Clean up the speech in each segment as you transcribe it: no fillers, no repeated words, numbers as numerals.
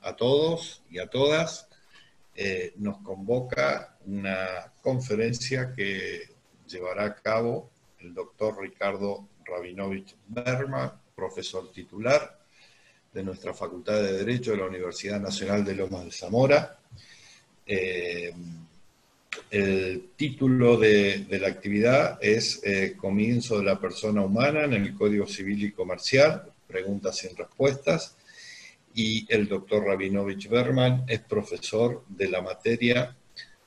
a todos y a todas. Nos convoca una conferencia que llevará a cabo el doctor Ricardo Rabinovich Berman, profesor titular de nuestra Facultad de Derecho de la Universidad Nacional de Lomas de Zamora. El título de la actividad es Comienzo de la persona humana en el Código Civil y Comercial, preguntas y respuestas. Y el doctor Rabinovich Berman es profesor de la materia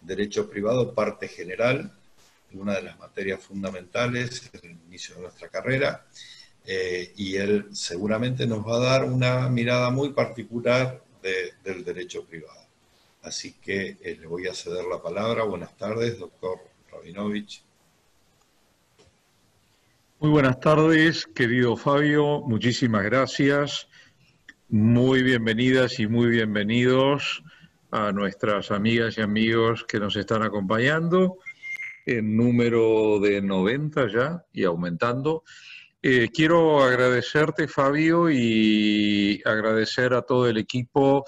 Derecho Privado, parte general, una de las materias fundamentales en el inicio de nuestra carrera, y él seguramente nos va a dar una mirada muy particular del derecho privado. Así que le voy a ceder la palabra. Buenas tardes, doctor Rabinovich. Muy buenas tardes, querido Fabio, muchísimas gracias. Muy bienvenidas y muy bienvenidos a nuestras amigas y amigos que nos están acompañando, en número de 90 ya y aumentando. Quiero agradecerte, Fabio, y agradecer a todo el equipo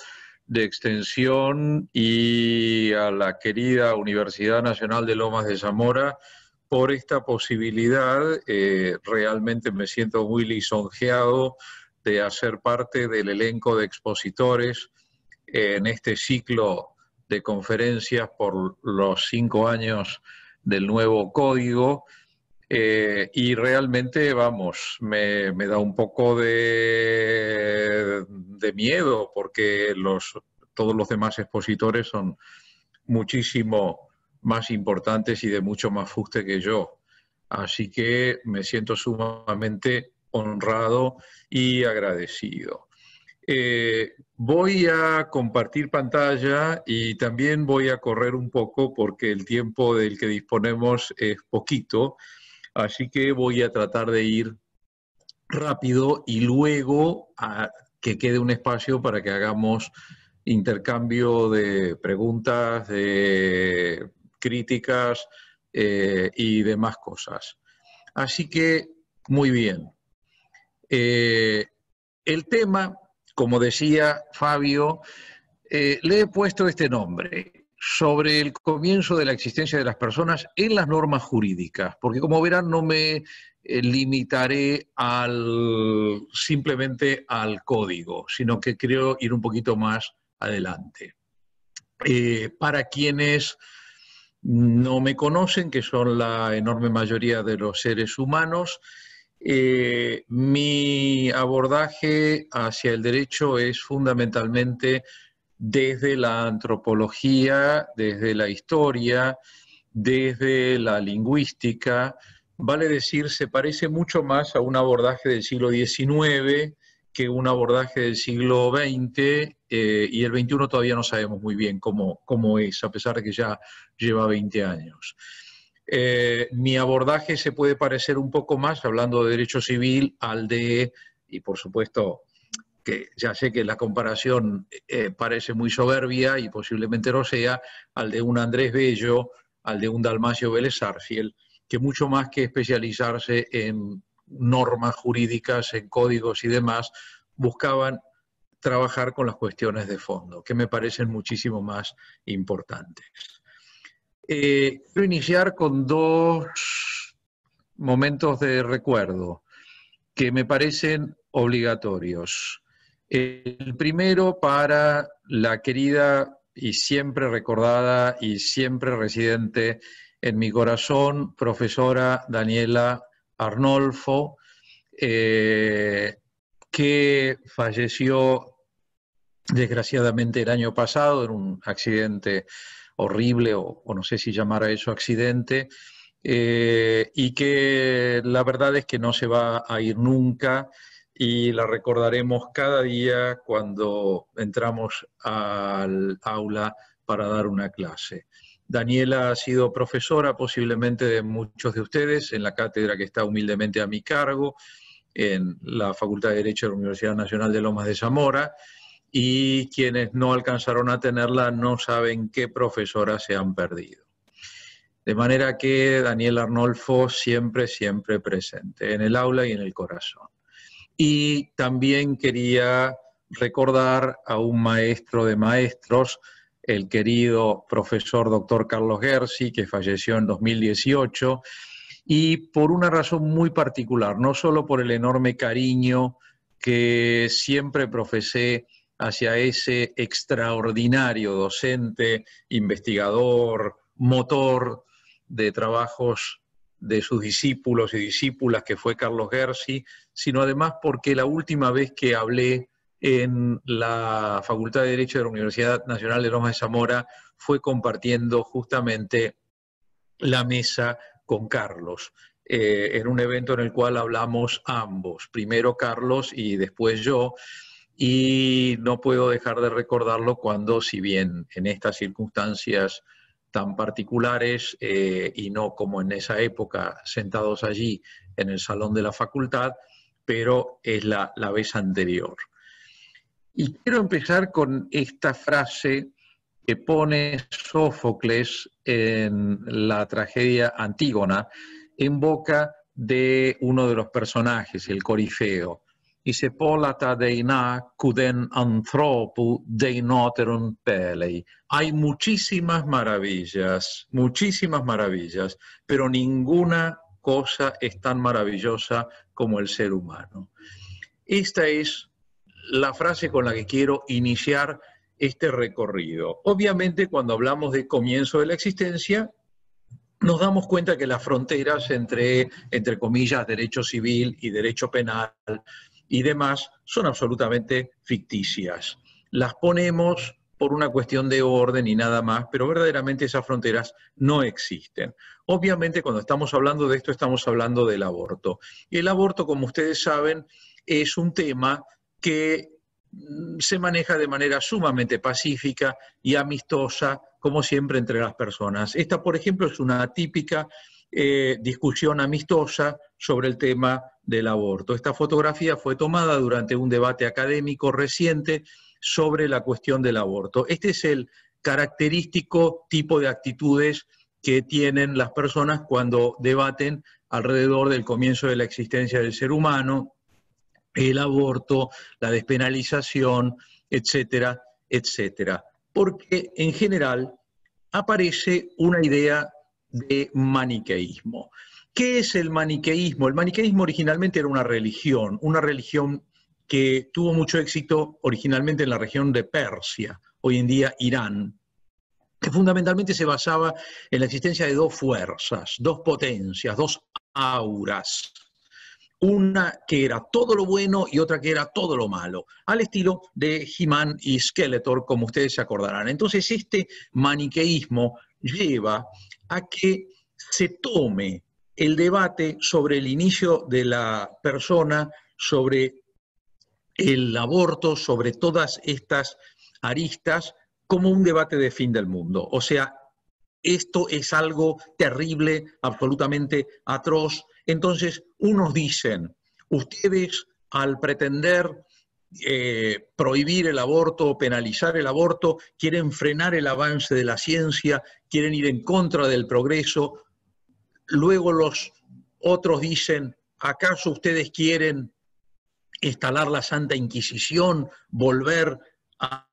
de Extensión y a la querida Universidad Nacional de Lomas de Zamora por esta posibilidad. Realmente me siento muy lisonjeado de hacer parte del elenco de expositores en este ciclo de conferencias por los 5 años del nuevo código. Y realmente, vamos, me da un poco de miedo porque todos los demás expositores son muchísimo más importantes y de mucho más fuste que yo. Así que me siento sumamente honrado y agradecido. Voy a compartir pantalla y también voy a correr un poco porque el tiempo del que disponemos es poquito. Así que voy a tratar de ir rápido y luego que quede un espacio para que hagamos intercambio de preguntas, de críticas y demás cosas. Así que, muy bien. El tema, como decía Fabio, le he puesto este nombre: sobre el comienzo de la existencia de las personas en las normas jurídicas, porque como verán no me limitaré simplemente al código, sino que quiero ir un poquito más adelante. Para quienes no me conocen, que son la enorme mayoría de los seres humanos, mi abordaje hacia el derecho es fundamentalmente desde la antropología, desde la historia, desde la lingüística. Vale decir, se parece mucho más a un abordaje del siglo XIX que un abordaje del siglo XX, y el XXI todavía no sabemos muy bien cómo es, a pesar de que ya lleva 20 años. Mi abordaje se puede parecer un poco más, hablando de derecho civil, al de, y por supuesto que ya sé que la comparación parece muy soberbia y posiblemente lo sea, al de un Andrés Bello, al de un Dalmacio Vélez Sarsfield, que mucho más que especializarse en normas jurídicas, en códigos y demás, buscaban trabajar con las cuestiones de fondo, que me parecen muchísimo más importantes. Quiero iniciar con 2 momentos de recuerdo que me parecen obligatorios. El primero para la querida y siempre recordada y siempre residente en mi corazón, profesora Daniela Arnolfo, que falleció desgraciadamente el año pasado en un accidente horrible, o no sé si llamar a eso accidente, y que la verdad es que no se va a ir nunca y la recordaremos cada día cuando entramos al aula para dar una clase. Daniela ha sido profesora posiblemente de muchos de ustedes en la cátedra que está humildemente a mi cargo en la Facultad de Derecho de la Universidad Nacional de Lomas de Zamora, y quienes no alcanzaron a tenerla no saben qué profesora se han perdido. De manera que Daniela Arnolfo siempre, siempre presente, en el aula y en el corazón. Y también quería recordar a un maestro de maestros, el querido profesor doctor Carlos Gersi, que falleció en 2018, y por una razón muy particular, no solo por el enorme cariño que siempre profesé hacia ese extraordinario docente, investigador, motor de trabajos de sus discípulos y discípulas que fue Carlos Gersi, sino además porque la última vez que hablé en la Facultad de Derecho de la Universidad Nacional de Lomas de Zamora fue compartiendo justamente la mesa con Carlos, en un evento en el cual hablamos ambos, primero Carlos y después yo, y no puedo dejar de recordarlo cuando, si bien en estas circunstancias tan particulares y no como en esa época sentados allí en el salón de la facultad, pero es la vez anterior. Y quiero empezar con esta frase que pone Sófocles en la tragedia Antígona en boca de uno de los personajes, el Corifeo. Dice, polata deina cuden anthropu deinoteron pelei. Hay muchísimas maravillas, pero ninguna cosa es tan maravillosa como el ser humano. Esta es la frase con la que quiero iniciar este recorrido. Obviamente, cuando hablamos de comienzo de la existencia, nos damos cuenta que las fronteras entre comillas, derecho civil y derecho penal y demás son absolutamente ficticias. Las ponemos por una cuestión de orden y nada más, pero verdaderamente esas fronteras no existen. Obviamente, cuando estamos hablando de esto, estamos hablando del aborto. Y el aborto, como ustedes saben, es un tema que se maneja de manera sumamente pacífica y amistosa, como siempre, entre las personas. Esta, por ejemplo, es una típica discusión amistosa sobre el tema del aborto. Esta fotografía fue tomada durante un debate académico reciente sobre la cuestión del aborto. Este es el característico tipo de actitudes que tienen las personas cuando debaten alrededor del comienzo de la existencia del ser humano, el aborto, la despenalización, etcétera, etcétera. Porque en general aparece una idea de maniqueísmo. ¿Qué es el maniqueísmo? El maniqueísmo originalmente era una religión que tuvo mucho éxito originalmente en la región de Persia, hoy en día Irán, que fundamentalmente se basaba en la existencia de dos fuerzas, dos potencias, dos auras. Una que era todo lo bueno y otra que era todo lo malo, al estilo de He-Man y Skeletor, como ustedes se acordarán. Entonces, este maniqueísmo lleva a que se tome el debate sobre el inicio de la persona, sobre el aborto, sobre todas estas aristas, como un debate de fin del mundo. O sea, esto es algo terrible, absolutamente atroz. Entonces, unos dicen, ustedes al pretender prohibir el aborto o penalizar el aborto, quieren frenar el avance de la ciencia, quieren ir en contra del progreso. Luego los otros dicen, ¿acaso ustedes quieren instalar la Santa Inquisición, volver a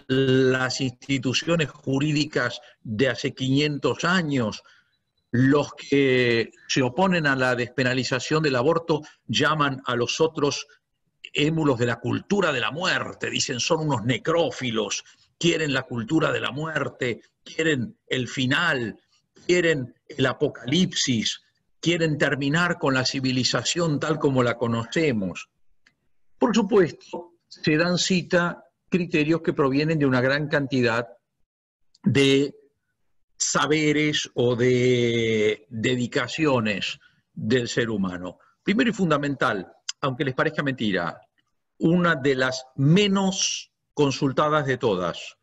las instituciones jurídicas de hace 500 años? Los que se oponen a la despenalización del aborto llaman a los otros émulos de la cultura de la muerte, dicen son unos necrófilos, quieren la cultura de la muerte, quieren el final, quieren el apocalipsis, quieren terminar con la civilización tal como la conocemos. Por supuesto, se dan cita criterios que provienen de una gran cantidad de saberes o de dedicaciones del ser humano. Primero y fundamental, aunque les parezca mentira, una de las menos consultadas de todas,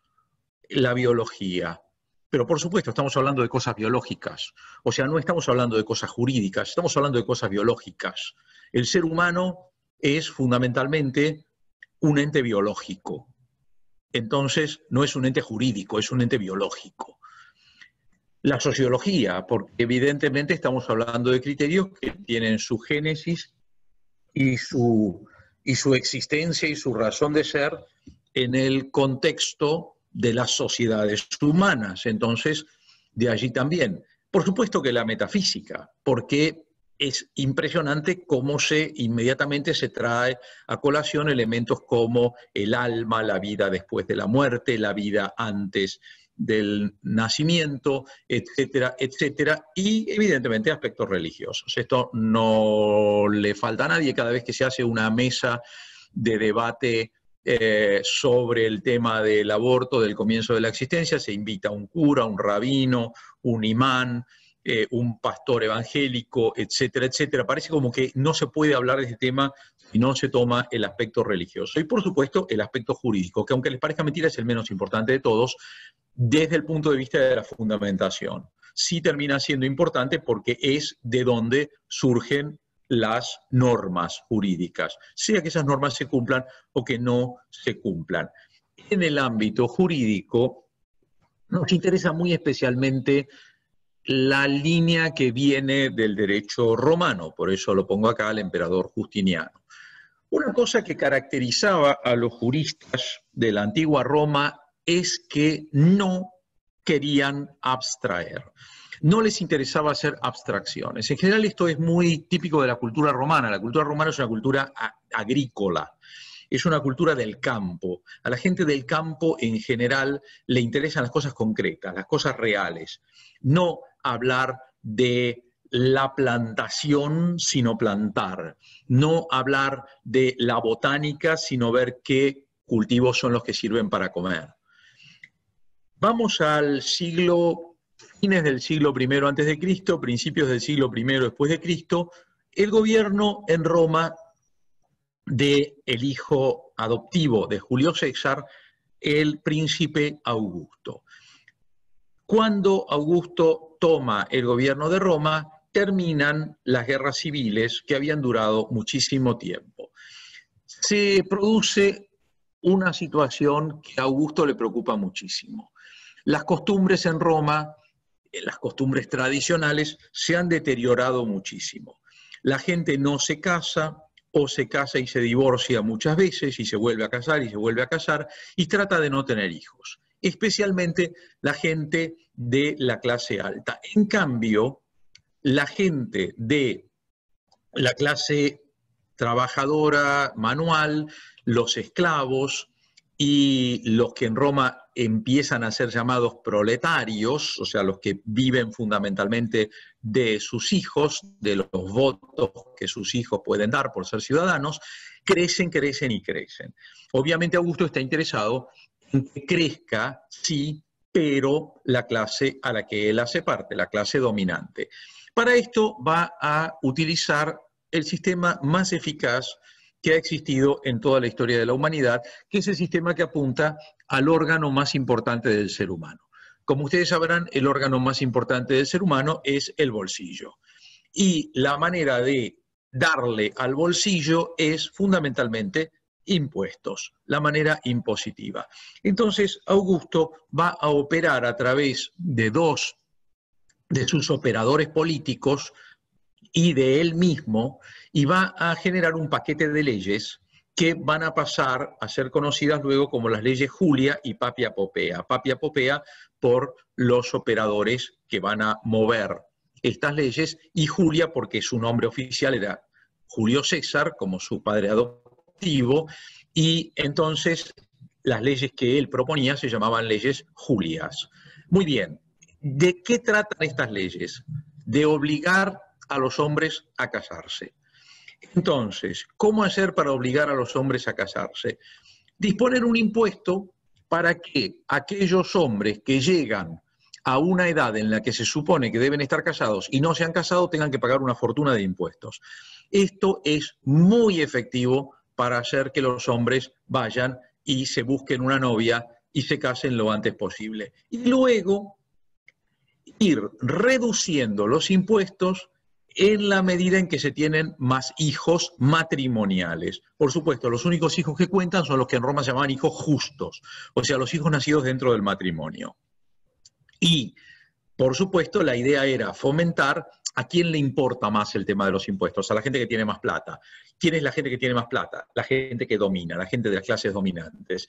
la biología. Pero por supuesto estamos hablando de cosas biológicas, o sea, no estamos hablando de cosas jurídicas, estamos hablando de cosas biológicas. El ser humano es fundamentalmente un ente biológico. Entonces, no es un ente jurídico, es un ente biológico. La sociología, porque evidentemente estamos hablando de criterios que tienen su génesis y su y su existencia y su razón de ser en el contexto de las sociedades humanas. Entonces, de allí también. Por supuesto que la metafísica, porque es impresionante cómo inmediatamente se trae a colación elementos como el alma, la vida después de la muerte, la vida antes del nacimiento, etcétera, etcétera, y evidentemente aspectos religiosos. Esto no le falta a nadie cada vez que se hace una mesa de debate sobre el tema del aborto, del comienzo de la existencia, se invita a un cura, un rabino, un imán, un pastor evangélico, etcétera, etcétera. Parece como que no se puede hablar de este tema si no se toma el aspecto religioso. Y por supuesto el aspecto jurídico, que aunque les parezca mentira es el menos importante de todos, desde el punto de vista de la fundamentación. Sí termina siendo importante porque es de donde surgen las normas jurídicas, sea que esas normas se cumplan o que no se cumplan. En el ámbito jurídico nos interesa muy especialmente la línea que viene del derecho romano, por eso lo pongo acá, al emperador Justiniano. Una cosa que caracterizaba a los juristas de la antigua Roma es que no querían abstraer. No les interesaba hacer abstracciones. En general esto es muy típico de la cultura romana. La cultura romana es una cultura agrícola, es una cultura del campo. A la gente del campo en general le interesan las cosas concretas, las cosas reales. No hablar de la plantación, sino plantar. No hablar de la botánica, sino ver qué cultivos son los que sirven para comer. Vamos al fines del siglo I antes de Cristo, principios del siglo I después de Cristo, el gobierno en Roma del hijo adoptivo de Julio César, el príncipe Augusto. Cuando Augusto toma el gobierno de Roma, terminan las guerras civiles que habían durado muchísimo tiempo. Se produce una situación que a Augusto le preocupa muchísimo. Las costumbres en Roma, las costumbres tradicionales, se han deteriorado muchísimo. La gente no se casa, o se casa y se divorcia muchas veces, y se vuelve a casar y se vuelve a casar, y trata de no tener hijos, especialmente la gente de la clase alta. En cambio, la gente de la clase trabajadora manual, los esclavos y los que en Roma empiezan a ser llamados proletarios, o sea, los que viven fundamentalmente de sus hijos, de los votos que sus hijos pueden dar por ser ciudadanos, crecen, crecen y crecen. Obviamente Augusto está interesado en que crezca, sí, pero la clase a la que él hace parte, la clase dominante. Para esto va a utilizar el sistema más eficaz que ha existido en toda la historia de la humanidad, que es el sistema que apunta al órgano más importante del ser humano. Como ustedes sabrán, el órgano más importante del ser humano es el bolsillo. Y la manera de darle al bolsillo es fundamentalmente impuestos, la manera impositiva. Entonces, Augusto va a operar a través de dos de sus operadores políticos y de él mismo, y va a generar un paquete de leyes que van a pasar a ser conocidas luego como las leyes Julia y Papia Popea. Papia Popea por los operadores que van a mover estas leyes, y Julia porque su nombre oficial era Julio César, como su padre adoptivo, y entonces las leyes que él proponía se llamaban leyes Julias. Muy bien, ¿de qué tratan estas leyes? De obligar a los hombres a casarse. Entonces, ¿cómo hacer para obligar a los hombres a casarse? Disponer un impuesto para que aquellos hombres que llegan a una edad en la que se supone que deben estar casados y no se han casado tengan que pagar una fortuna de impuestos. Esto es muy efectivo para hacer que los hombres vayan y se busquen una novia y se casen lo antes posible. Y luego ir reduciendo los impuestos en la medida en que se tienen más hijos matrimoniales. Por supuesto, los únicos hijos que cuentan son los que en Roma se llamaban hijos justos, o sea, los hijos nacidos dentro del matrimonio. Y, por supuesto, la idea era fomentar ¿A quién le importa más el tema de los impuestos? A la gente que tiene más plata. ¿Quién es la gente que tiene más plata? La gente que domina, la gente de las clases dominantes.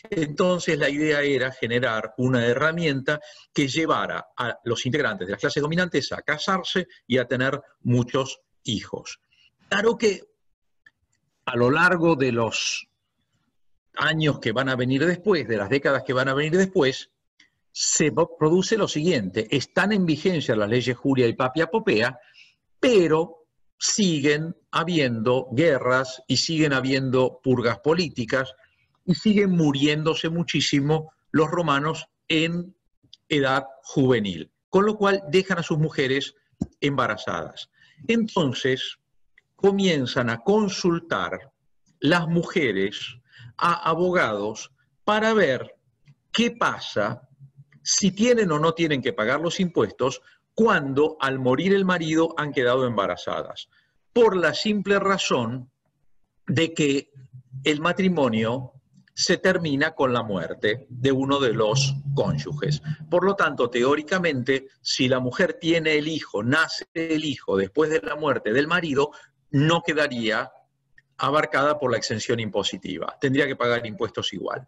Entonces la idea era generar una herramienta que llevara a los integrantes de las clases dominantes a casarse y a tener muchos hijos. Claro que a lo largo de los años que van a venir después, de las décadas que van a venir después, se produce lo siguiente: están en vigencia las leyes Julia y Papia Popea, pero siguen habiendo guerras y siguen habiendo purgas políticas y siguen muriéndose muchísimo los romanos en edad juvenil, con lo cual dejan a sus mujeres embarazadas. Entonces comienzan a consultar las mujeres a abogados para ver qué pasa si tienen o no tienen que pagar los impuestos cuando al morir el marido han quedado embarazadas, por la simple razón de que el matrimonio se termina con la muerte de uno de los cónyuges. Por lo tanto, teóricamente, si la mujer tiene el hijo, nace el hijo después de la muerte del marido, no quedaría abarcada por la exención impositiva, tendría que pagar impuestos igual.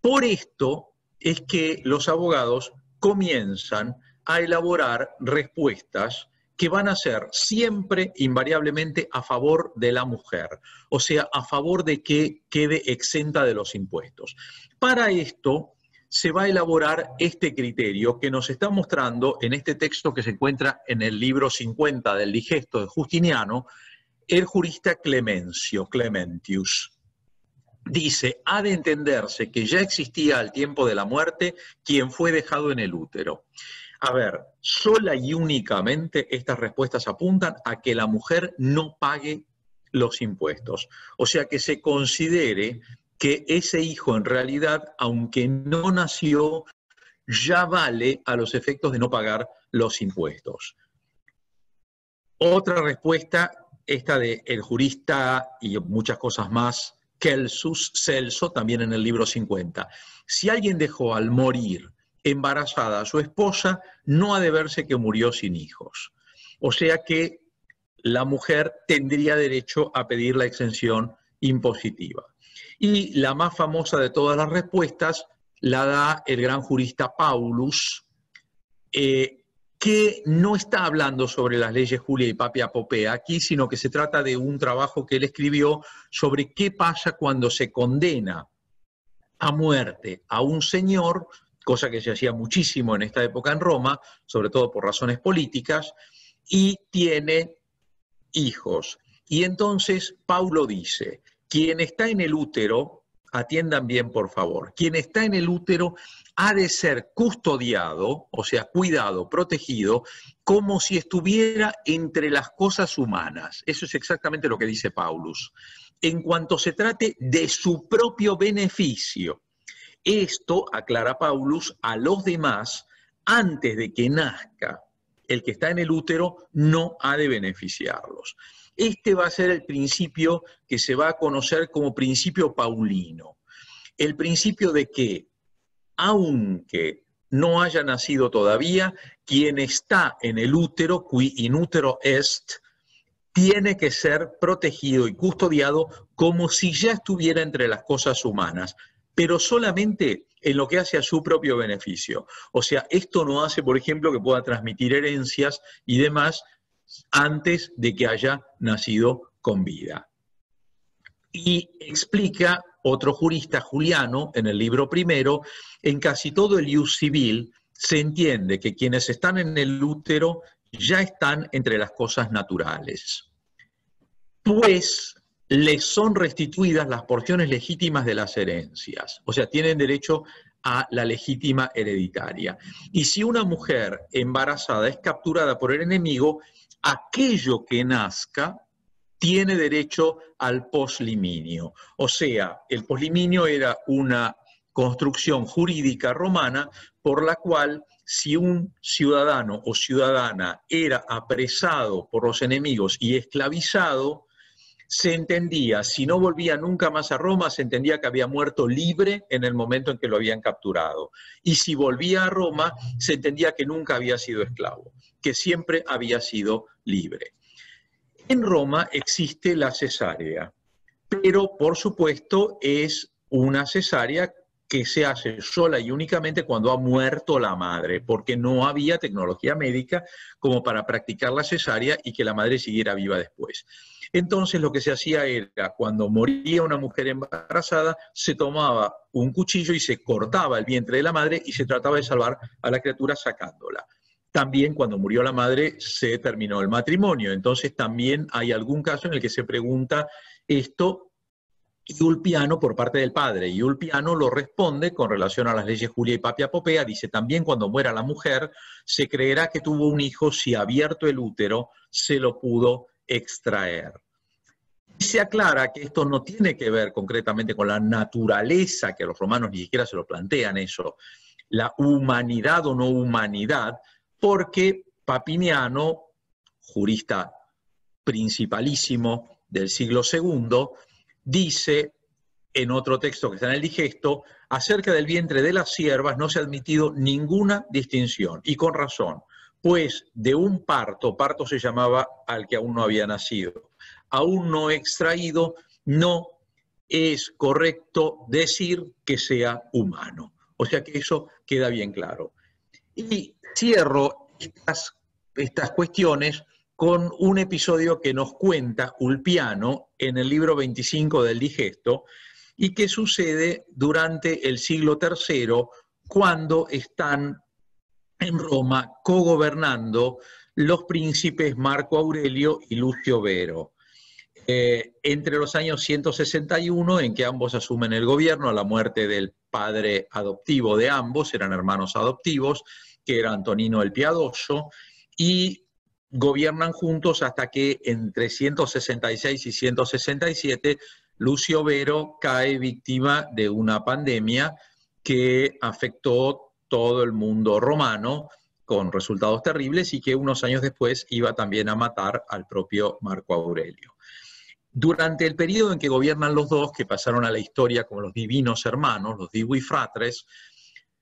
Por esto es que los abogados comienzan a elaborar respuestas que van a ser siempre, invariablemente, a favor de la mujer, o sea, a favor de que quede exenta de los impuestos. Para esto se va a elaborar este criterio que nos está mostrando en este texto que se encuentra en el libro 50 del Digesto de Justiniano, el jurista Clementius. Dice: ha de entenderse que ya existía al tiempo de la muerte quien fue dejado en el útero. A ver, sola y únicamente estas respuestas apuntan a que la mujer no pague los impuestos. O sea, que se considere que ese hijo en realidad, aunque no nació, ya vale a los efectos de no pagar los impuestos. Otra respuesta, esta del jurista y muchas cosas más, Celso, también en el libro 50. Si alguien dejó al morir embarazada a su esposa, no ha de verse que murió sin hijos. O sea que la mujer tendría derecho a pedir la exención impositiva. Y la más famosa de todas las respuestas la da el gran jurista Paulus, que no está hablando sobre las leyes Julia y Papia Popea aquí, sino que se trata de un trabajo que él escribió sobre qué pasa cuando se condena a muerte a un señor, cosa que se hacía muchísimo en esta época en Roma, sobre todo por razones políticas, y tiene hijos. Y entonces Paulo dice: quien está en el útero, atiendan bien por favor, quien está en el útero ha de ser custodiado, o sea, cuidado, protegido, como si estuviera entre las cosas humanas. Eso es exactamente lo que dice Paulus. En cuanto se trate de su propio beneficio. Esto, aclara Paulus, a los demás, antes de que nazca el que está en el útero, no ha de beneficiarlos. Este va a ser el principio que se va a conocer como principio paulino. El principio de que, aunque no haya nacido todavía, quien está en el útero, qui in utero est, tiene que ser protegido y custodiado como si ya estuviera entre las cosas humanas, pero solamente en lo que hace a su propio beneficio. O sea, esto no hace, por ejemplo, que pueda transmitir herencias y demás antes de que haya nacido con vida. Y explica otro jurista, Juliano, en el libro primero: en casi todo el ius civil se entiende que quienes están en el útero ya están entre las cosas naturales, pues les son restituidas las porciones legítimas de las herencias, o sea, tienen derecho a la legítima hereditaria. Y si una mujer embarazada es capturada por el enemigo, aquello que nazca tiene derecho al posliminio. O sea, el posliminio era una construcción jurídica romana por la cual, si un ciudadano o ciudadana era apresado por los enemigos y esclavizado, se entendía, si no volvía nunca más a Roma, se entendía que había muerto libre en el momento en que lo habían capturado. Y si volvía a Roma, se entendía que nunca había sido esclavo. que siempre había sido libre. En Roma existe la cesárea, pero por supuesto es una cesárea que se hace sola y únicamente cuando ha muerto la madre, porque no había tecnología médica como para practicar la cesárea y que la madre siguiera viva después. Entonces lo que se hacía era, cuando moría una mujer embarazada, se tomaba un cuchillo y se cortaba el vientre de la madre y se trataba de salvar a la criatura sacándola. También cuando murió la madre se terminó el matrimonio, entonces también hay algún caso en el que se pregunta esto, y Ulpiano por parte del padre, y Ulpiano lo responde con relación a las leyes Julia y Papia Popea, dice también cuando muera la mujer se creerá que tuvo un hijo si abierto el útero se lo pudo extraer. Y se aclara que esto no tiene que ver concretamente con la naturaleza, que los romanos ni siquiera se lo plantean eso, la humanidad o no humanidad, porque Papiniano, jurista principalísimo del siglo II, dice en otro texto que está en el Digesto, acerca del vientre de las siervas no se ha admitido ninguna distinción, y con razón, pues de un parto se llamaba al que aún no había nacido, aún no extraído, no es correcto decir que sea humano. O sea que eso queda bien claro. Y cierro estas cuestiones con un episodio que nos cuenta Ulpiano en el libro 25 del Digesto y que sucede durante el siglo III, cuando están en Roma cogobernando los príncipes Marco Aurelio y Lucio Vero. Entre los años 161, en que ambos asumen el gobierno, a la muerte del padre adoptivo de ambos, eran hermanos adoptivos, que era Antonino el Piadoso, y gobiernan juntos hasta que entre 166 y 167 Lucio Vero cae víctima de una pandemia que afectó todo el mundo romano con resultados terribles y que unos años después iba también a matar al propio Marco Aurelio. Durante el periodo en que gobiernan los dos, que pasaron a la historia como los divinos hermanos, los Divui Fratres,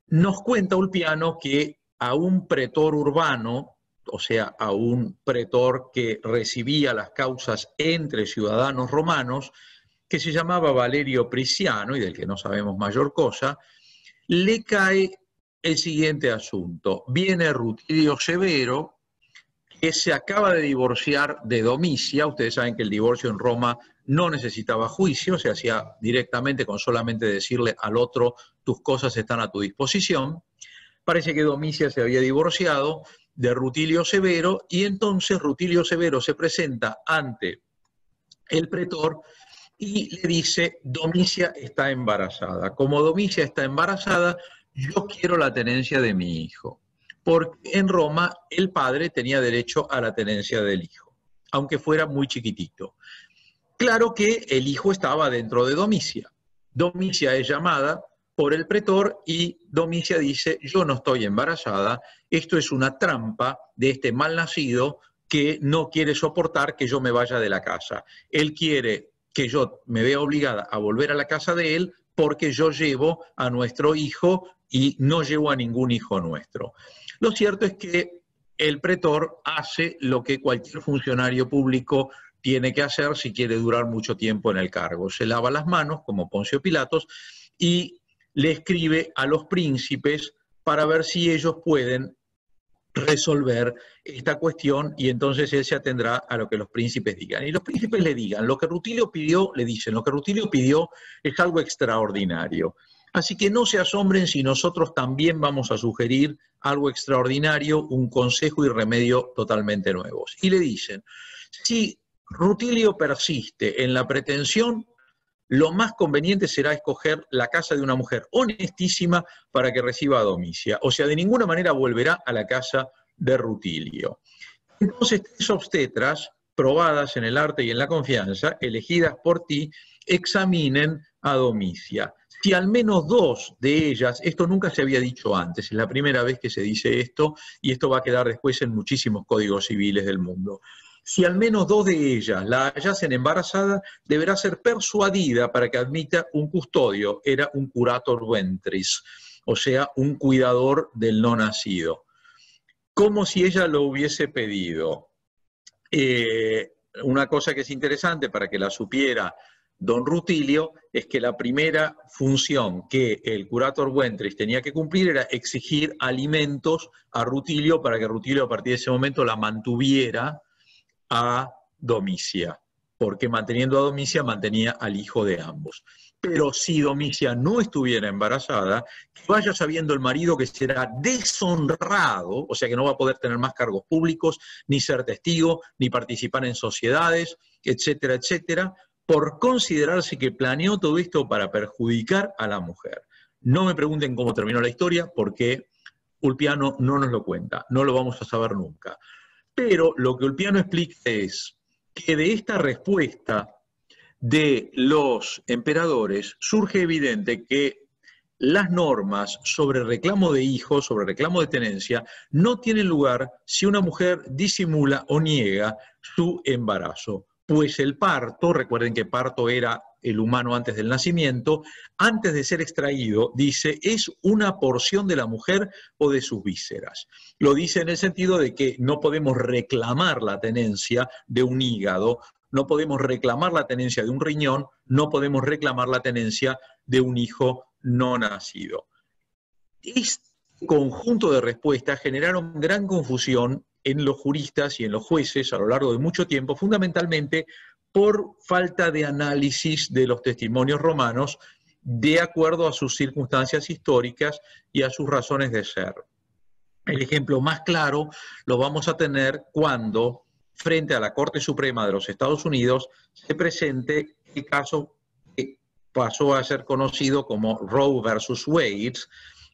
nos cuenta Ulpiano que a un pretor urbano, o sea, a un pretor que recibía las causas entre ciudadanos romanos, que se llamaba Valerio Prisciano, y del que no sabemos mayor cosa, le cae el siguiente asunto. Viene Rutilio Severo, que se acaba de divorciar de Domicia. Ustedes saben que el divorcio en Roma no necesitaba juicio, se hacía directamente con solamente decirle al otro, tus cosas están a tu disposición. Parece que Domicia se había divorciado de Rutilio Severo, y entonces Rutilio Severo se presenta ante el pretor y le dice, Domicia está embarazada. Como Domicia está embarazada, yo quiero la tenencia de mi hijo. Porque en Roma el padre tenía derecho a la tenencia del hijo, aunque fuera muy chiquitito. Claro que el hijo estaba dentro de Domicia. Domicia es llamada por el pretor y Domicia dice, yo no estoy embarazada, esto es una trampa de este mal nacido que no quiere soportar que yo me vaya de la casa. Él quiere que yo me vea obligada a volver a la casa de él porque yo llevo a nuestro hijo y no llevo a ningún hijo nuestro. Lo cierto es que el pretor hace lo que cualquier funcionario público tiene que hacer si quiere durar mucho tiempo en el cargo. Se lava las manos, como Poncio Pilatos, y le escribe a los príncipes para ver si ellos pueden resolver esta cuestión, y entonces él se atendrá a lo que los príncipes digan. Y los príncipes le digan, lo que Rutilio pidió, le dicen, lo que Rutilio pidió es algo extraordinario. Así que no se asombren si nosotros también vamos a sugerir algo extraordinario, un consejo y remedio totalmente nuevos. Y le dicen, si Rutilio persiste en la pretensión, lo más conveniente será escoger la casa de una mujer honestísima para que reciba a Domicia. O sea, de ninguna manera volverá a la casa de Rutilio. Entonces, 3 obstetras, probadas en el arte y en la confianza, elegidas por ti, examinen a Domicia. Si al menos 2 de ellas, esto nunca se había dicho antes, es la primera vez que se dice esto, y esto va a quedar después en muchísimos códigos civiles del mundo. Si al menos 2 de ellas la hallasen embarazada, deberá ser persuadida para que admita un custodio, era un curator ventris, o sea, un cuidador del no nacido. como si ella lo hubiese pedido. Una cosa que es interesante para que la supiera don Rutilio es que la primera función que el curator Wentris tenía que cumplir era exigir alimentos a Rutilio para que Rutilio a partir de ese momento la mantuviera a Domicia, porque manteniendo a Domicia mantenía al hijo de ambos. Pero si Domicia no estuviera embarazada, que vaya sabiendo el marido que será deshonrado, o sea que no va a poder tener más cargos públicos, ni ser testigo, ni participar en sociedades, etcétera, etcétera, por considerarse que planeó todo esto para perjudicar a la mujer. No me pregunten cómo terminó la historia, porque Ulpiano no nos lo cuenta, no lo vamos a saber nunca. Pero lo que Ulpiano explica es que de esta respuesta de los emperadores surge evidente que las normas sobre reclamo de hijos, sobre reclamo de tenencia, no tienen lugar si una mujer disimula o niega su embarazo. Pues el parto, recuerden que parto era el humano antes del nacimiento, antes de ser extraído, dice, es una porción de la mujer o de sus vísceras. Lo dice en el sentido de que no podemos reclamar la tenencia de un hígado, no podemos reclamar la tenencia de un riñón, no podemos reclamar la tenencia de un hijo no nacido. Este conjunto de respuestas generaron gran confusión en los juristas y en los jueces a lo largo de mucho tiempo, fundamentalmente por falta de análisis de los testimonios romanos de acuerdo a sus circunstancias históricas y a sus razones de ser. El ejemplo más claro lo vamos a tener cuando, frente a la Corte Suprema de los Estados Unidos, se presente el caso que pasó a ser conocido como Roe versus Wade.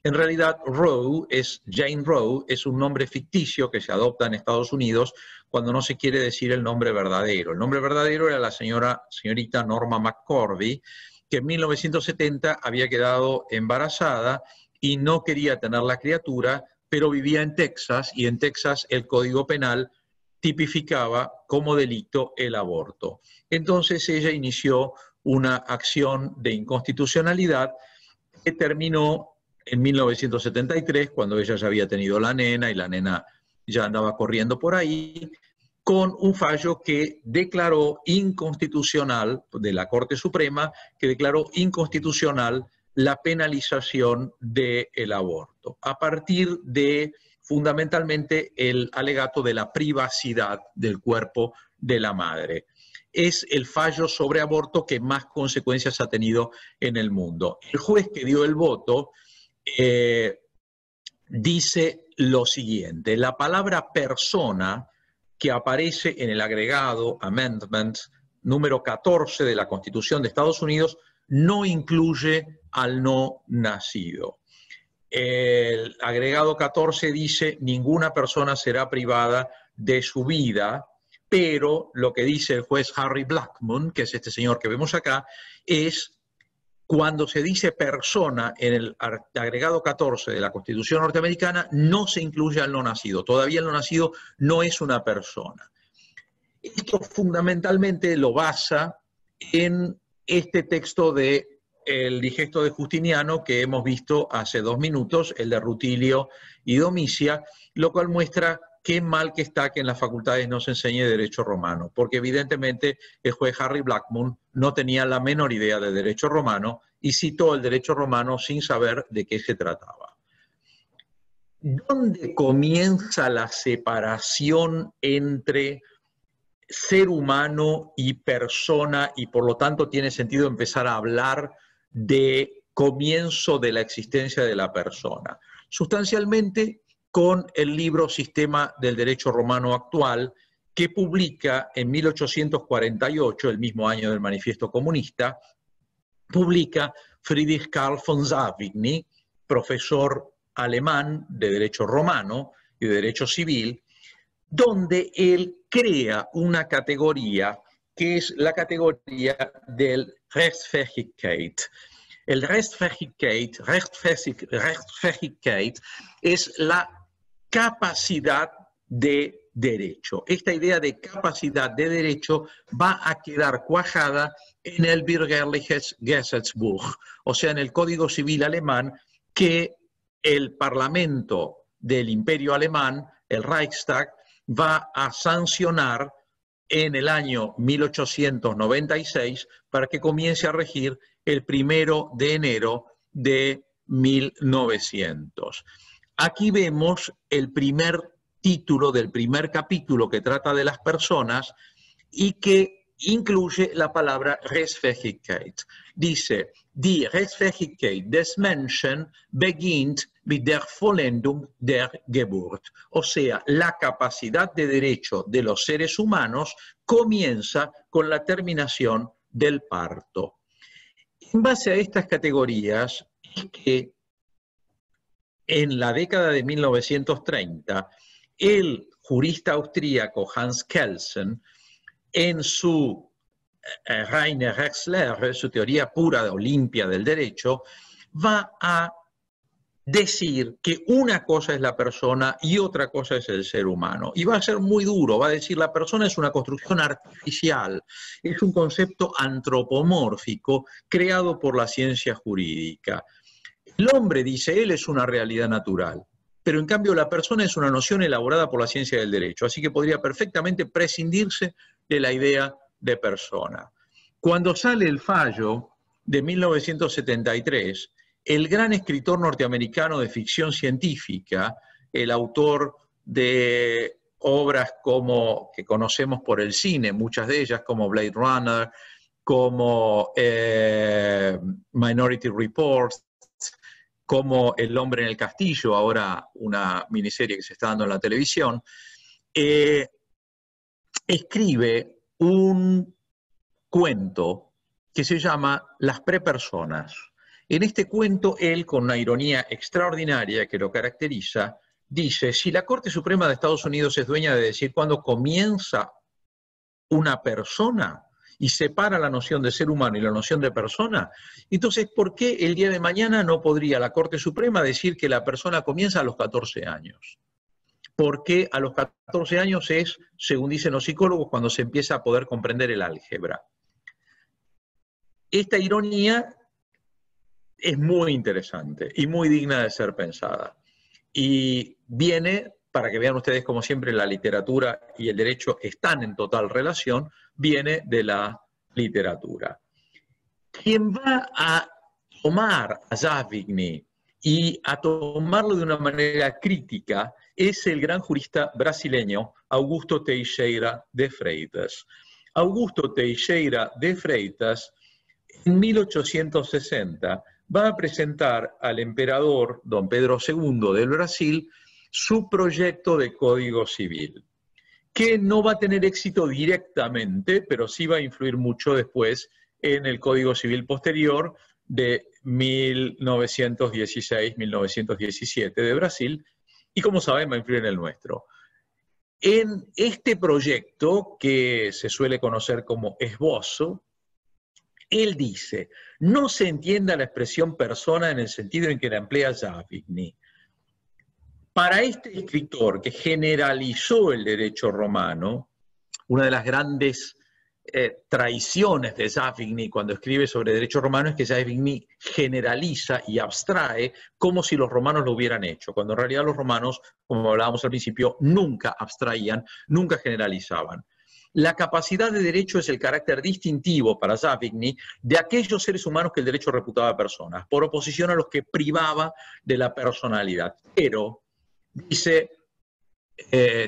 En realidad, Jane Roe, es un nombre ficticio que se adopta en Estados Unidos cuando no se quiere decir el nombre verdadero. El nombre verdadero era la señorita Norma McCorvey, que en 1970 había quedado embarazada y no quería tener la criatura, pero vivía en Texas, y en Texas el Código Penal tipificaba como delito el aborto. Entonces ella inició una acción de inconstitucionalidad que terminó en 1973, cuando ella ya había tenido la nena y la nena ya andaba corriendo por ahí, con un fallo que declaró inconstitucional de la Corte Suprema, que declaró inconstitucional la penalización del aborto, a partir de fundamentalmente el alegato de la privacidad del cuerpo de la madre. Es el fallo sobre aborto que más consecuencias ha tenido en el mundo. El juez que dio el voto dice lo siguiente: la palabra persona que aparece en el agregado amendment número 14 de la Constitución de Estados Unidos no incluye al no nacido. El agregado 14 dice ninguna persona será privada de su vida, pero lo que dice el juez Harry Blackmun, que es este señor que vemos acá, es cuando se dice persona en el agregado 14 de la Constitución norteamericana, no se incluye al no nacido. Todavía el no nacido no es una persona. Esto fundamentalmente lo basa en este texto del Digesto de Justiniano que hemos visto hace 2 minutos, el de Rutilio y Domicia, lo cual muestra qué mal que está que en las facultades no se enseñe derecho romano, porque evidentemente el juez Harry Blackmun no tenía la menor idea de derecho romano y citó el derecho romano sin saber de qué se trataba. ¿Dónde comienza la separación entre ser humano y persona, y por lo tanto tiene sentido empezar a hablar de comienzo de la existencia de la persona? Sustancialmente, con el libro Sistema del Derecho Romano Actual, que publica en 1848, el mismo año del Manifiesto Comunista, publica Friedrich Karl von Savigny, profesor alemán de Derecho Romano y de Derecho Civil, donde él crea una categoría que es la categoría del Rechtsfähigkeit. El Rechtsfähigkeit es la capacidad de derecho. Esta idea de capacidad de derecho va a quedar cuajada en el Bürgerliches Gesetzbuch, o sea, en el Código Civil alemán que el Parlamento del Imperio Alemán el Reichstag, va a sancionar en el año 1896 para que comience a regir el 1 de enero de 1900. Aquí vemos el primer título del primer capítulo que trata de las personas y que incluye la palabra Rechtsfähigkeit. Dice, die Rechtsfähigkeit des Menschen beginnt mit der Vollendung der Geburt. O sea, la capacidad de derecho de los seres humanos comienza con la terminación del parto. En base a estas categorías, es que en la década de 1930, el jurista austríaco Hans Kelsen, en su Reine Rechtslehre, su teoría pura o limpia del derecho, va a decir que una cosa es la persona y otra cosa es el ser humano. Y va a ser muy duro, va a decir la persona es una construcción artificial, es un concepto antropomórfico creado por la ciencia jurídica. El hombre, dice él, es una realidad natural, pero en cambio la persona es una noción elaborada por la ciencia del derecho, así que podría perfectamente prescindirse de la idea de persona. Cuando sale el fallo de 1973, el gran escritor norteamericano de ficción científica, el autor de obras como que conocemos por el cine, muchas de ellas como Blade Runner, como Minority Report, como El hombre en el castillo, ahora una miniserie que se está dando en la televisión, escribe un cuento que se llama Las prepersonas. En este cuento, él, con una ironía extraordinaria que lo caracteriza, dice, si la Corte Suprema de Estados Unidos es dueña de decir cuándo comienza una persona y separa la noción de ser humano y la noción de persona, entonces, ¿por qué el día de mañana no podría la Corte Suprema decir que la persona comienza a los 14 años? Porque a los 14 años es, según dicen los psicólogos, cuando se empieza a poder comprender el álgebra. Esta ironía es muy interesante y muy digna de ser pensada. Y viene, para que vean ustedes como siempre la literatura y el derecho están en total relación, viene de la literatura. Quien va a tomar a Savigny y a tomarlo de una manera crítica es el gran jurista brasileño Augusto Teixeira de Freitas. Augusto Teixeira de Freitas, en 1860, va a presentar al emperador don Pedro II del Brasil su proyecto de Código Civil, que no va a tener éxito directamente, pero sí va a influir mucho después en el Código Civil posterior de 1916-1917 de Brasil, y como saben va a influir en el nuestro. En este proyecto, que se suele conocer como esbozo, él dice, no se entienda la expresión persona en el sentido en que la emplea Savigny. Para este escritor que generalizó el derecho romano, una de las grandes traiciones de Savigny cuando escribe sobre derecho romano es que Savigny generaliza y abstrae como si los romanos lo hubieran hecho, cuando en realidad los romanos, como hablábamos al principio, nunca abstraían, nunca generalizaban. La capacidad de derecho es el carácter distintivo para Savigny de aquellos seres humanos que el derecho reputaba personas, por oposición a los que privaba de la personalidad. Pero, dice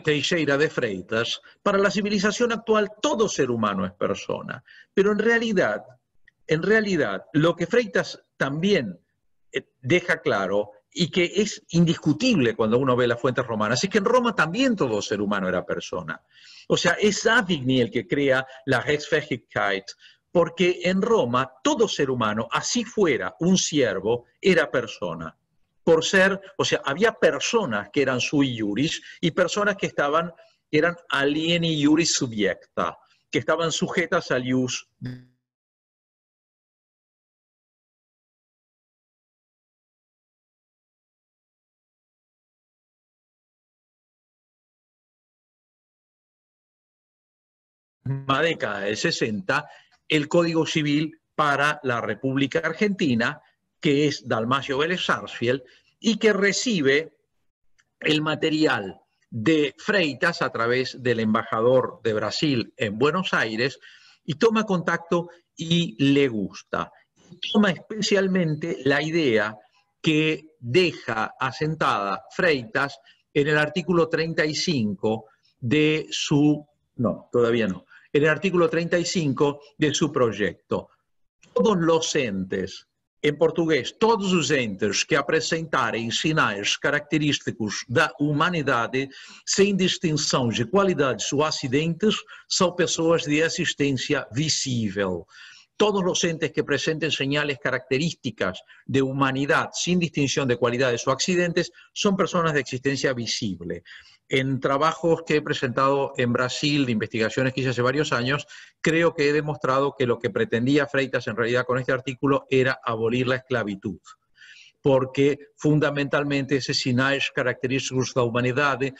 Teixeira de Freitas, para la civilización actual todo ser humano es persona, pero en realidad lo que Freitas también deja claro y que es indiscutible cuando uno ve las fuentes romanas, es que en Roma también todo ser humano era persona. O sea, es Savigny el que crea la Rechtsfähigkeit, porque en Roma todo ser humano, así fuera un siervo, era persona. Por ser, o sea, había personas que eran sui iuris y personas que eran alieni iuris subiecta, que estaban sujetas al ius. La década del 60, el Código Civil para la República Argentina, que es Dalmacio Vélez Sarsfield, y que recibe el material de Freitas a través del embajador de Brasil en Buenos Aires y toma contacto y le gusta. Toma especialmente la idea que deja asentada Freitas en el artículo 35 de su... No, todavía no. En el artículo 35 de su proyecto. Todos los entes, em português, todos os entes que apresentarem sinais característicos da humanidade, sem distinção de qualidades ou acidentes, são pessoas de existência visível. Todos los entes que presenten señales características de humanidad sin distinción de cualidades o accidentes son personas de existencia visible. En trabajos que he presentado en Brasil, de investigaciones que hice hace varios años, creo que he demostrado que lo que pretendía Freitas en realidad con este artículo era abolir la esclavitud, porque fundamentalmente esses sinais característicos da humanidade,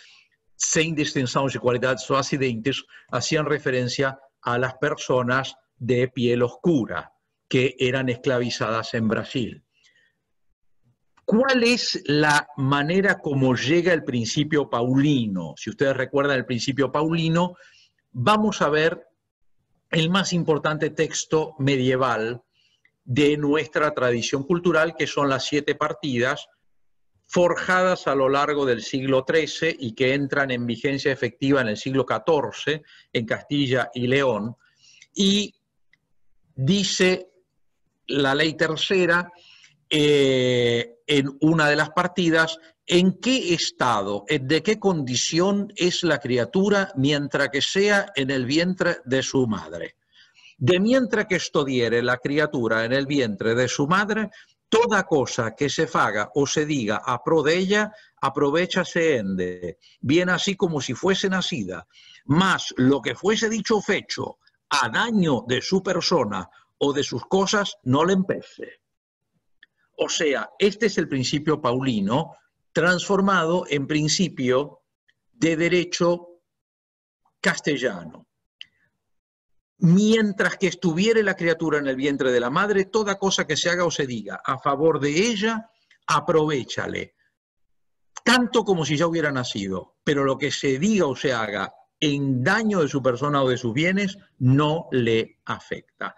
sem distinção de cualidades ou acidentes, hacían referencia a las personas de piel oscura que eran esclavizadas en Brasil. ¿Cuál es la manera como llega el principio paulino? Si ustedes recuerdan el principio paulino, vamos a ver el más importante texto medieval de nuestra tradición cultural, que son las 7 partidas forjadas a lo largo del siglo XIII y que entran en vigencia efectiva en el siglo XIV en Castilla y León. Y dice la ley tercera en una de las partidas en qué estado, de qué condición es la criatura mientras que sea en el vientre de su madre. De mientras que estuviere la criatura en el vientre de su madre, toda cosa que se faga o se diga a pro de ella, aprovechase ende, bien así como si fuese nacida, mas lo que fuese dicho o fecho a daño de su persona o de sus cosas, no le empece. O sea, este es el principio paulino transformado en principio de derecho castellano. Mientras que estuviere la criatura en el vientre de la madre, toda cosa que se haga o se diga a favor de ella, aprovéchale, tanto como si ya hubiera nacido, pero lo que se diga o se haga en daño de su persona o de sus bienes, no le afecta.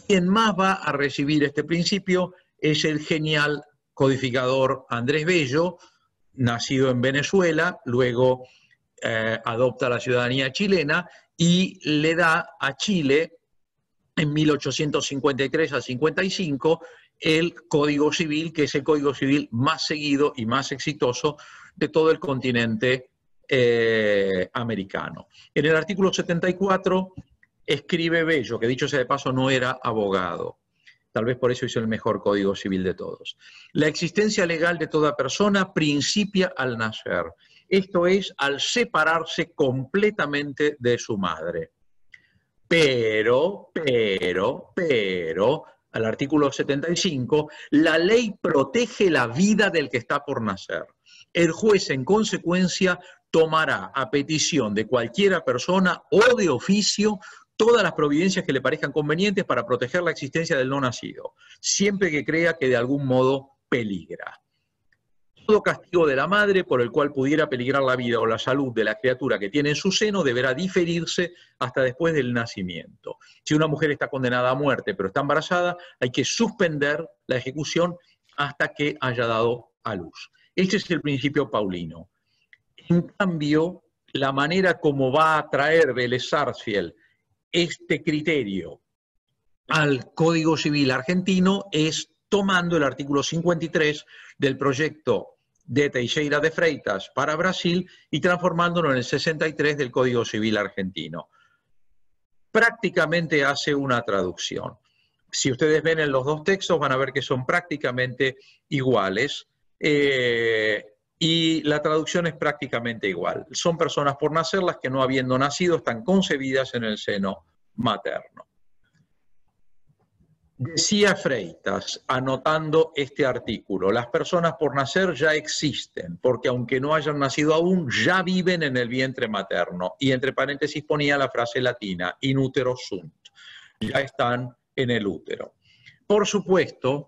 Quien más va a recibir este principio es el genial codificador Andrés Bello, nacido en Venezuela, luego adopta la ciudadanía chilena y le da a Chile en 1853 a 55 el Código Civil, que es el Código Civil más seguido y más exitoso de todo el continente americano. En el artículo 74 escribe Bello, que dicho sea de paso no era abogado, tal vez por eso hizo el mejor Código Civil de todos. La existencia legal de toda persona principia al nacer, esto es, al separarse completamente de su madre. Pero, al artículo 75, la ley protege la vida del que está por nacer. El juez, en consecuencia, tomará a petición de cualquiera persona o de oficio todas las providencias que le parezcan convenientes para proteger la existencia del no nacido, siempre que crea que de algún modo peligra. Todo castigo de la madre por el cual pudiera peligrar la vida o la salud de la criatura que tiene en su seno deberá diferirse hasta después del nacimiento. Si una mujer está condenada a muerte pero está embarazada, hay que suspender la ejecución hasta que haya dado a luz. Este es el principio paulino. En cambio, la manera como va a traer Vélez Sarsfield este criterio al Código Civil argentino es tomando el artículo 53 del proyecto de Teixeira de Freitas para Brasil y transformándolo en el 63 del Código Civil argentino. Prácticamente hace una traducción. Si ustedes ven en los dos textos van a ver que son prácticamente iguales y la traducción es prácticamente igual. Son personas por nacer las que no habiendo nacido están concebidas en el seno materno. Decía Freitas, anotando este artículo, las personas por nacer ya existen, porque aunque no hayan nacido aún, ya viven en el vientre materno. Y entre paréntesis ponía la frase latina, in utero sunt, ya están en el útero. Por supuesto,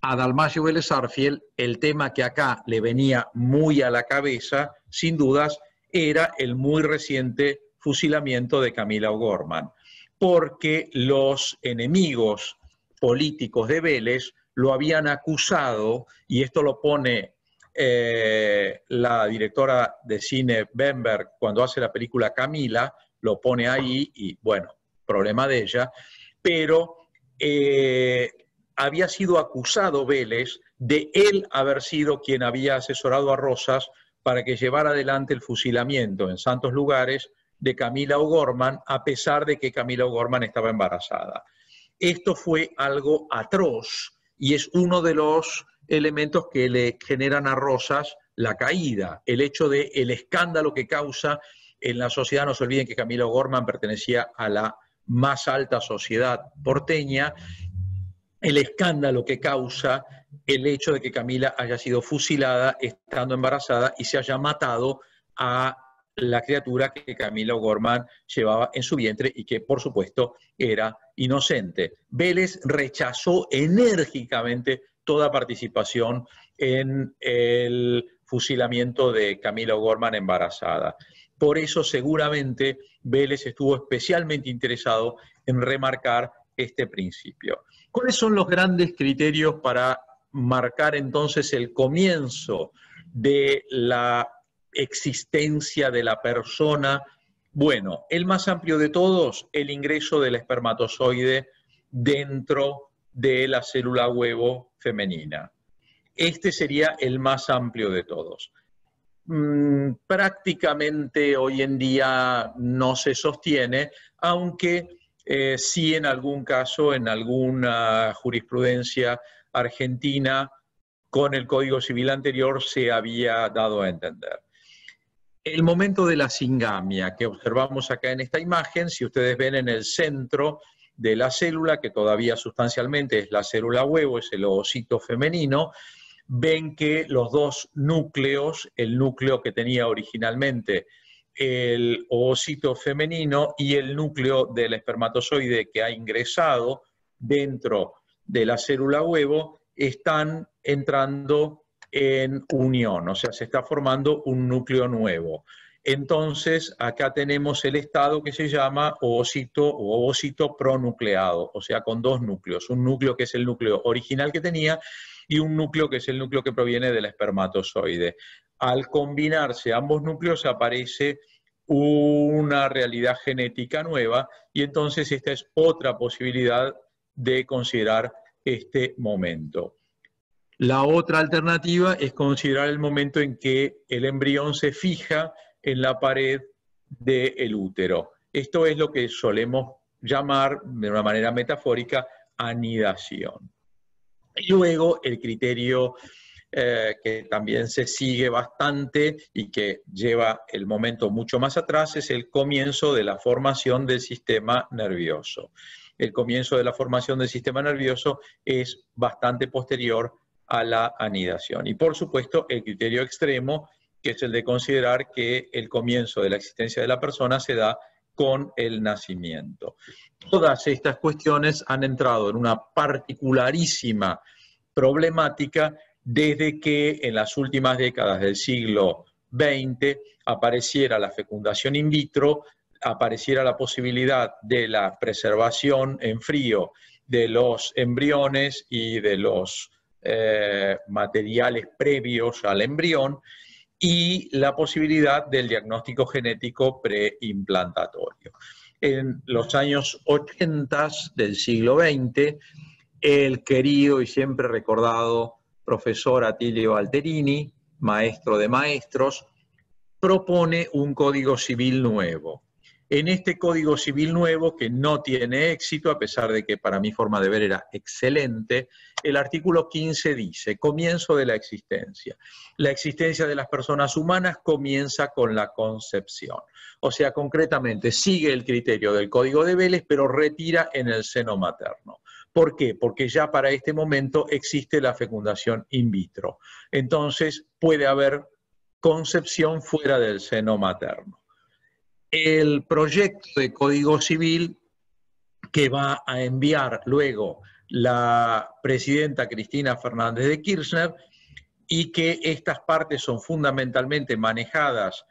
a Dalmacio Vélez Sarsfield, el tema que acá le venía muy a la cabeza, sin dudas, era el muy reciente fusilamiento de Camila O'Gorman, porque los enemigos políticos de Vélez lo habían acusado, y esto lo pone la directora de cine Bemberg cuando hace la película Camila, lo pone ahí, y bueno, problema de ella, pero había sido acusado Vélez de él haber sido quien había asesorado a Rosas para que llevara adelante el fusilamiento en santos lugares de Camila O'Gorman, a pesar de que Camila O'Gorman estaba embarazada. Esto fue algo atroz y es uno de los elementos que le generan a Rosas la caída, el hecho de el escándalo que causa en la sociedad. No se olviden que Camila O'Gorman pertenecía a la más alta sociedad porteña, el escándalo que causa el hecho de que Camila haya sido fusilada estando embarazada y se haya matado a la criatura que Camila O'Gorman llevaba en su vientre y que, por supuesto, era inocente. Vélez rechazó enérgicamente toda participación en el fusilamiento de Camila O'Gorman embarazada. Por eso, seguramente, Vélez estuvo especialmente interesado en remarcar este principio. ¿Cuáles son los grandes criterios para marcar entonces el comienzo de la existencia de la persona? Bueno, el más amplio de todos, el ingreso del espermatozoide dentro de la célula huevo femenina. Este sería el más amplio de todos. Prácticamente hoy en día no se sostiene, aunque sí en algún caso, en alguna jurisprudencia argentina con el Código Civil anterior se había dado a entender. El momento de la singamia que observamos acá en esta imagen, si ustedes ven en el centro de la célula, que todavía sustancialmente es la célula huevo, es el ovocito femenino, ven que los dos núcleos, el núcleo que tenía originalmente el ovocito femenino y el núcleo del espermatozoide que ha ingresado dentro de la célula huevo, están entrando en unión, o sea, se está formando un núcleo nuevo. Entonces, acá tenemos el estado que se llama ovocito o ovocito pronucleado, o sea, con dos núcleos. Un núcleo que es el núcleo original que tenía y un núcleo que es el núcleo que proviene del espermatozoide. Al combinarse ambos núcleos aparece una realidad genética nueva y entonces esta es otra posibilidad de considerar este momento. La otra alternativa es considerar el momento en que el embrión se fija en la pared del útero. Esto es lo que solemos llamar, de una manera metafórica, anidación. Y luego el criterio que también se sigue bastante y que lleva el momento mucho más atrás es el comienzo de la formación del sistema nervioso. El comienzo de la formación del sistema nervioso es bastante posterior a la anidación. Y por supuesto el criterio extremo, que es el de considerar que el comienzo de la existencia de la persona se da con el nacimiento. Todas estas cuestiones han entrado en una particularísima problemática desde que en las últimas décadas del siglo XX apareciera la fecundación in vitro, apareciera la posibilidad de la preservación en frío de los embriones y de los materiales previos al embrión, y la posibilidad del diagnóstico genético preimplantatorio. En los años 80 del siglo XX, el querido y siempre recordado profesor Attilio Alterini, maestro de maestros, propone un código civil nuevo. En este código civil nuevo, que no tiene éxito, a pesar de que para mi forma de ver era excelente, el artículo 15 dice: comienzo de la existencia. La existencia de las personas humanas comienza con la concepción. O sea, concretamente, sigue el criterio del Código de Vélez, pero retira en el seno materno. ¿Por qué? Porque ya para este momento existe la fecundación in vitro. Entonces, puede haber concepción fuera del seno materno. El proyecto de Código Civil que va a enviar luego la presidenta Cristina Fernández de Kirchner, y que estas partes son fundamentalmente manejadas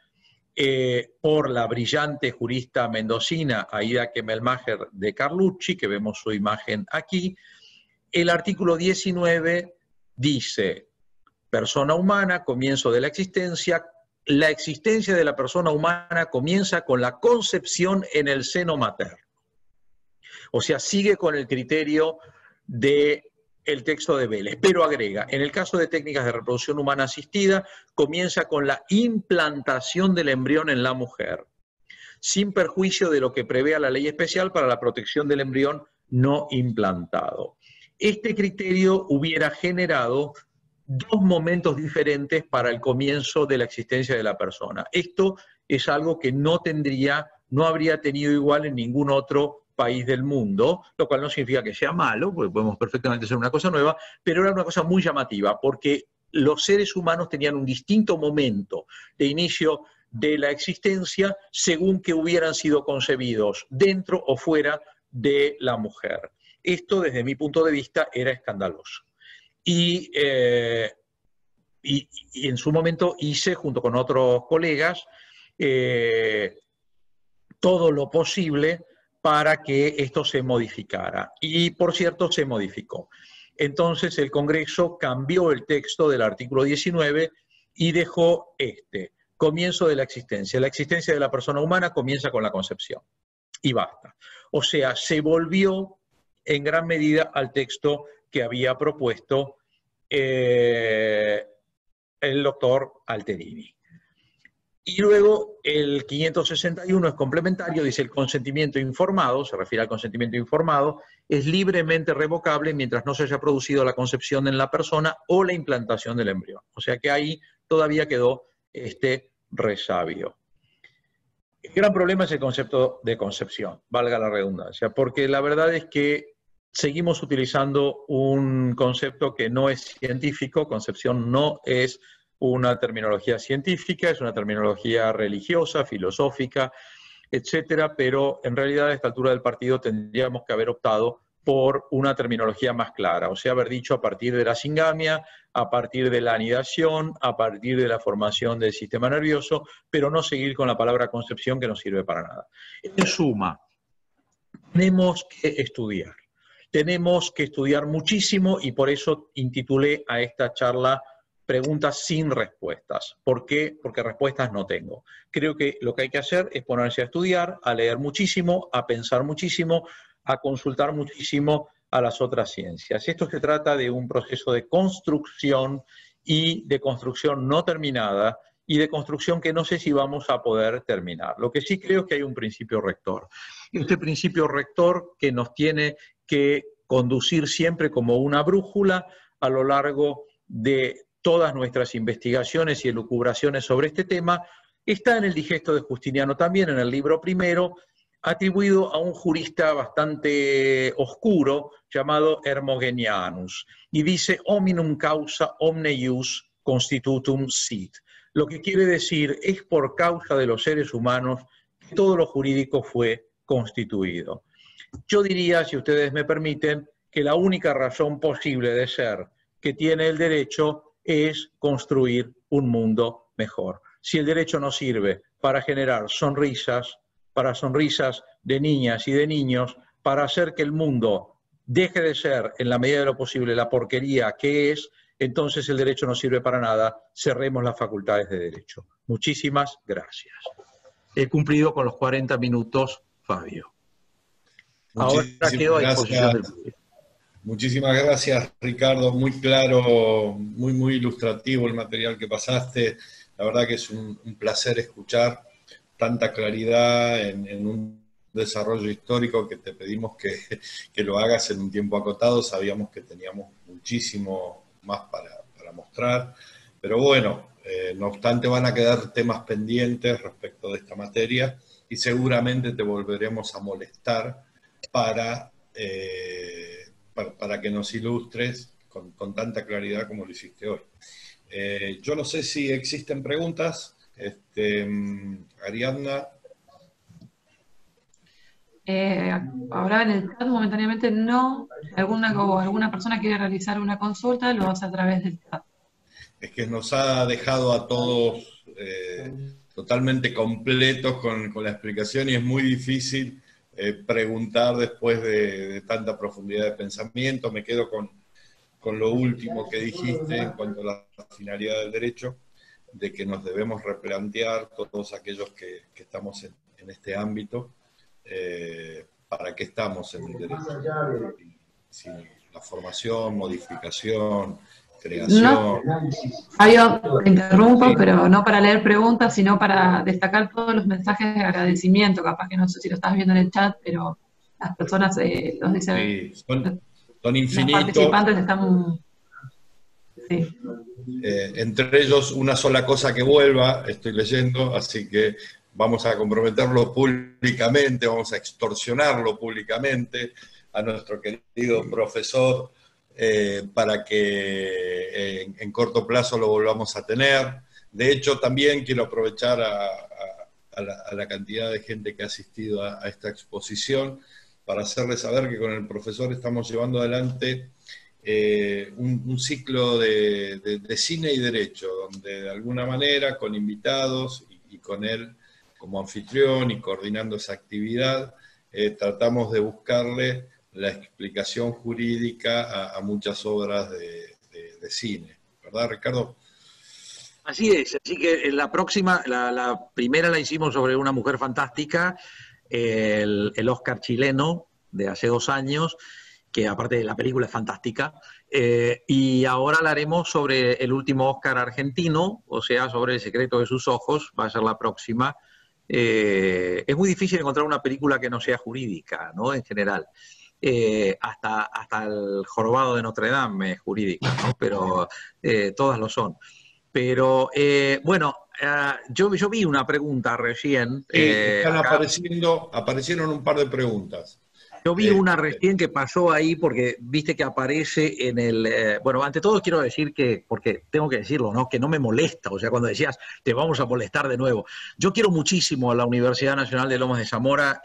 por la brillante jurista mendocina Aida Kemmelmacher de Carlucci, que vemos su imagen aquí. El artículo 19 dice: persona humana, comienzo de la existencia de la persona humana comienza con la concepción en el seno materno. O sea, sigue con el criterio del texto de Vélez, pero agrega: en el caso de técnicas de reproducción humana asistida, comienza con la implantación del embrión en la mujer, sin perjuicio de lo que prevea la ley especial para la protección del embrión no implantado. Este criterio hubiera generado dos momentos diferentes para el comienzo de la existencia de la persona. Esto es algo que no habría tenido igual en ningún otro país del mundo, lo cual no significa que sea malo, porque podemos perfectamente hacer una cosa nueva, pero era una cosa muy llamativa, porque los seres humanos tenían un distinto momento de inicio de la existencia según que hubieran sido concebidos dentro o fuera de la mujer. Esto, desde mi punto de vista, era escandaloso. Y en su momento hice, junto con otros colegas, todo lo posible para que esto se modificara. Y, por cierto, se modificó. Entonces, el Congreso cambió el texto del artículo 19 y dejó comienzo de la existencia. La existencia de la persona humana comienza con la concepción. Y basta. O sea, se volvió en gran medida al texto que había propuesto el doctor Alterini. Y luego el 561 es complementario, dice: el consentimiento informado, se refiere al consentimiento informado, es libremente revocable mientras no se haya producido la concepción en la persona o la implantación del embrión. O sea que ahí todavía quedó este resabio. El gran problema es el concepto de concepción, valga la redundancia, porque la verdad es que seguimos utilizando un concepto que no es científico. Concepción no es una terminología científica, es una terminología religiosa, filosófica, etcétera, pero en realidad a esta altura del partido tendríamos que haber optado por una terminología más clara, o sea, haber dicho a partir de la singamia, a partir de la anidación, a partir de la formación del sistema nervioso, pero no seguir con la palabra concepción, que no sirve para nada. En suma, tenemos que estudiar muchísimo, y por eso intitulé a esta charla preguntas sin respuestas. ¿Por qué? Porque respuestas no tengo. Creo que lo que hay que hacer es ponerse a estudiar, a leer muchísimo, a pensar muchísimo, a consultar muchísimo a las otras ciencias. Esto se trata de un proceso de construcción, y de construcción no terminada, y de construcción que no sé si vamos a poder terminar. Lo que sí creo es que hay un principio rector. Este principio rector que nos tiene que conducir siempre como una brújula a lo largo de todas nuestras investigaciones y elucubraciones sobre este tema, está en el Digesto de Justiniano también, en el libro primero, atribuido a un jurista bastante oscuro llamado Hermogenianus, y dice: hominum causa omne ius constitutum sit. Lo que quiere decir: es por causa de los seres humanos que todo lo jurídico fue constituido. Yo diría, si ustedes me permiten, que la única razón posible de ser que tiene el derecho es construir un mundo mejor. Si el derecho no sirve para generar sonrisas, para sonrisas de niñas y de niños, para hacer que el mundo deje de ser, en la medida de lo posible, la porquería que es, entonces el derecho no sirve para nada. Cerremos las facultades de derecho. Muchísimas gracias. He cumplido con los 40 minutos, Fabio. Ahora quedo a disposición del público. Muchísimas gracias, Ricardo. Muy claro, muy ilustrativo el material que pasaste. La verdad que es un placer escuchar tanta claridad en un desarrollo histórico que te pedimos que lo hagas en un tiempo acotado. Sabíamos que teníamos muchísimo más para mostrar, pero bueno, no obstante van a quedar temas pendientes respecto de esta materia, y seguramente te volveremos a molestar para que nos ilustres con tanta claridad como lo hiciste hoy. Yo no sé si existen preguntas. Ariadna. Ahora en el chat momentáneamente no. Alguna persona quiere realizar una consulta, lo hace a través del chat. Es que nos ha dejado a todos totalmente completos con la explicación y es muy difícil preguntar después de tanta profundidad de pensamiento. Me quedo con lo último que dijiste en cuanto a la finalidad del derecho, de que nos debemos replantear todos aquellos que estamos en este ámbito, para qué estamos en el derecho. Si la formación, modificación, creación. No, Fabio, te interrumpo, Sí. pero no para leer preguntas, sino para destacar todos los mensajes de agradecimiento. Capaz que no sé si lo estás viendo en el chat, pero las personas los dicen, Sí, son los infinitos. participantes están... Sí. Entre ellos, una sola cosa que vuelva, estoy leyendo, así que vamos a comprometerlo públicamente, vamos a extorsionarlo públicamente a nuestro querido profesor, para que en corto plazo lo volvamos a tener. De hecho, también quiero aprovechar a la cantidad de gente que ha asistido a esta exposición para hacerles saber que con el profesor estamos llevando adelante un ciclo de cine y derecho, donde de alguna manera, con invitados y con él como anfitrión y coordinando esa actividad, tratamos de buscarle la explicación jurídica a muchas obras de cine. ¿Verdad, Ricardo? Así es, así que la próxima, la primera la hicimos sobre una mujer fantástica, el Oscar chileno de hace 2 años, que aparte de la película es fantástica, y ahora la haremos sobre el último Oscar argentino, o sea, sobre El secreto de sus ojos, va a ser la próxima. Es muy difícil encontrar una película que no sea jurídica, ¿no? En general. Hasta el jorobado de Notre Dame es jurídica, ¿no? Pero todas lo son. Pero bueno, yo vi una pregunta recién. Sí, están aparecieron un par de preguntas. Yo vi una recién que pasó ahí porque viste que aparece en el... bueno, ante todo quiero decir que, porque tengo que decirlo, ¿no? Que no me molesta, o sea, cuando decías, te vamos a molestar de nuevo. Yo quiero muchísimo a la Universidad Nacional de Lomas de Zamora,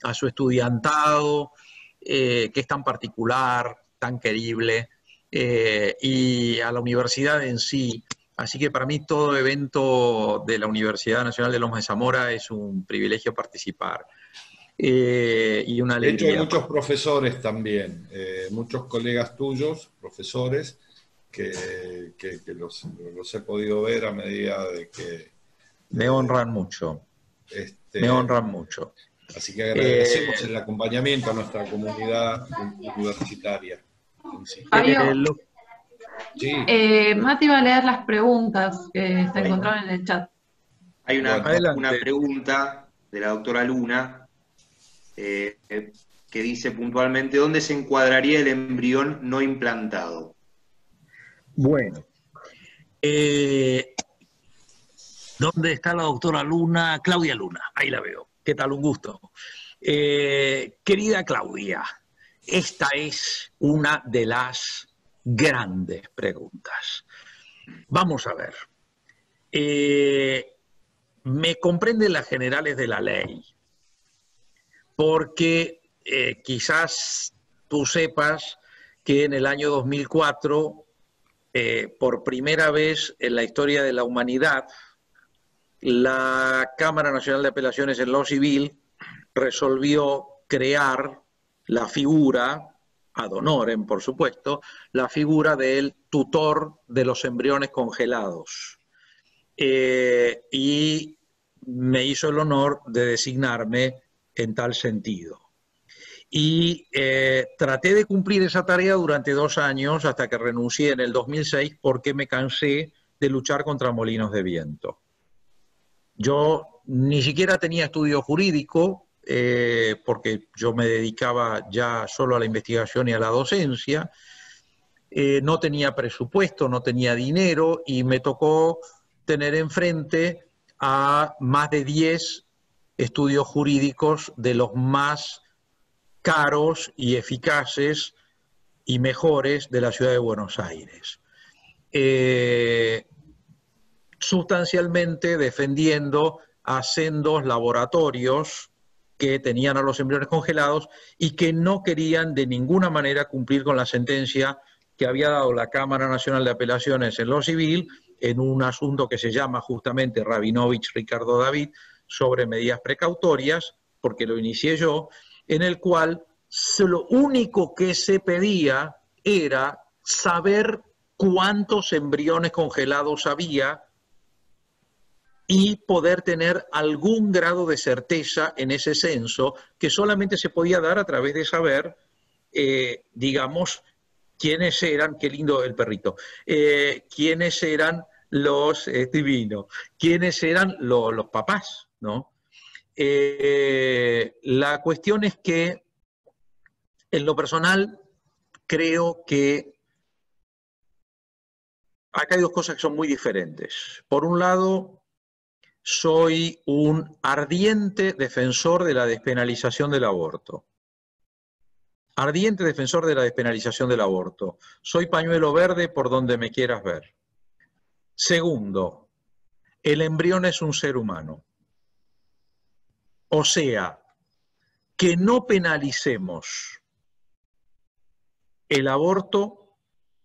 a su estudiantado, que es tan particular, tan querible, y a la universidad en sí. Así que para mí todo evento de la Universidad Nacional de Lomas de Zamora es un privilegio participar. Y una De hecho, alegría. hay muchos profesores también, muchos colegas tuyos, profesores, que los he podido ver a medida de que... Me honran mucho. Me honran mucho. Así que agradecemos el acompañamiento a nuestra comunidad universitaria. Sí. Fabio, Sí. Mati va a leer las preguntas que se encontraron en el chat. Hay una Adelante. pregunta de la doctora Luna, que dice puntualmente, ¿dónde se encuadraría el embrión no implantado? Bueno, ¿dónde está la doctora Luna? Claudia Luna, ahí la veo. ¿Qué tal? Un gusto. Querida Claudia, esta es una de las grandes preguntas. Vamos a ver. Me comprenden las generales de la ley, porque quizás tú sepas que en el año 2004, por primera vez en la historia de la humanidad, la Cámara Nacional de Apelaciones en lo Civil resolvió crear la figura, ad honorem por supuesto, la figura del tutor de los embriones congelados. Y me hizo el honor de designarme en tal sentido. Y traté de cumplir esa tarea durante 2 años hasta que renuncié en el 2006 porque me cansé de luchar contra molinos de viento. Yo ni siquiera tenía estudio jurídico porque yo me dedicaba ya solo a la investigación y a la docencia. No tenía presupuesto, no tenía dinero y me tocó tener enfrente a más de 10 estudios jurídicos de los más caros y eficaces y mejores de la ciudad de Buenos Aires. Sustancialmente defendiendo a sendos laboratorios que tenían a los embriones congelados y que no querían de ninguna manera cumplir con la sentencia que había dado la Cámara Nacional de Apelaciones en lo civil en un asunto que se llama justamente Rabinovich Ricardo David sobre medidas precautorias, porque lo inicié yo, en el cual lo único que se pedía era saber cuántos embriones congelados había y poder tener algún grado de certeza en ese censo, que solamente se podía dar a través de saber, digamos, quiénes eran, qué lindo el perrito, quiénes eran los, divino, quiénes eran los papás, ¿no? La cuestión es que, en lo personal, creo que acá hay dos cosas que son muy diferentes. Por un lado, soy un ardiente defensor de la despenalización del aborto. Ardiente defensor de la despenalización del aborto. Soy pañuelo verde por donde me quieras ver. Segundo, el embrión es un ser humano. O sea, que no penalicemos el aborto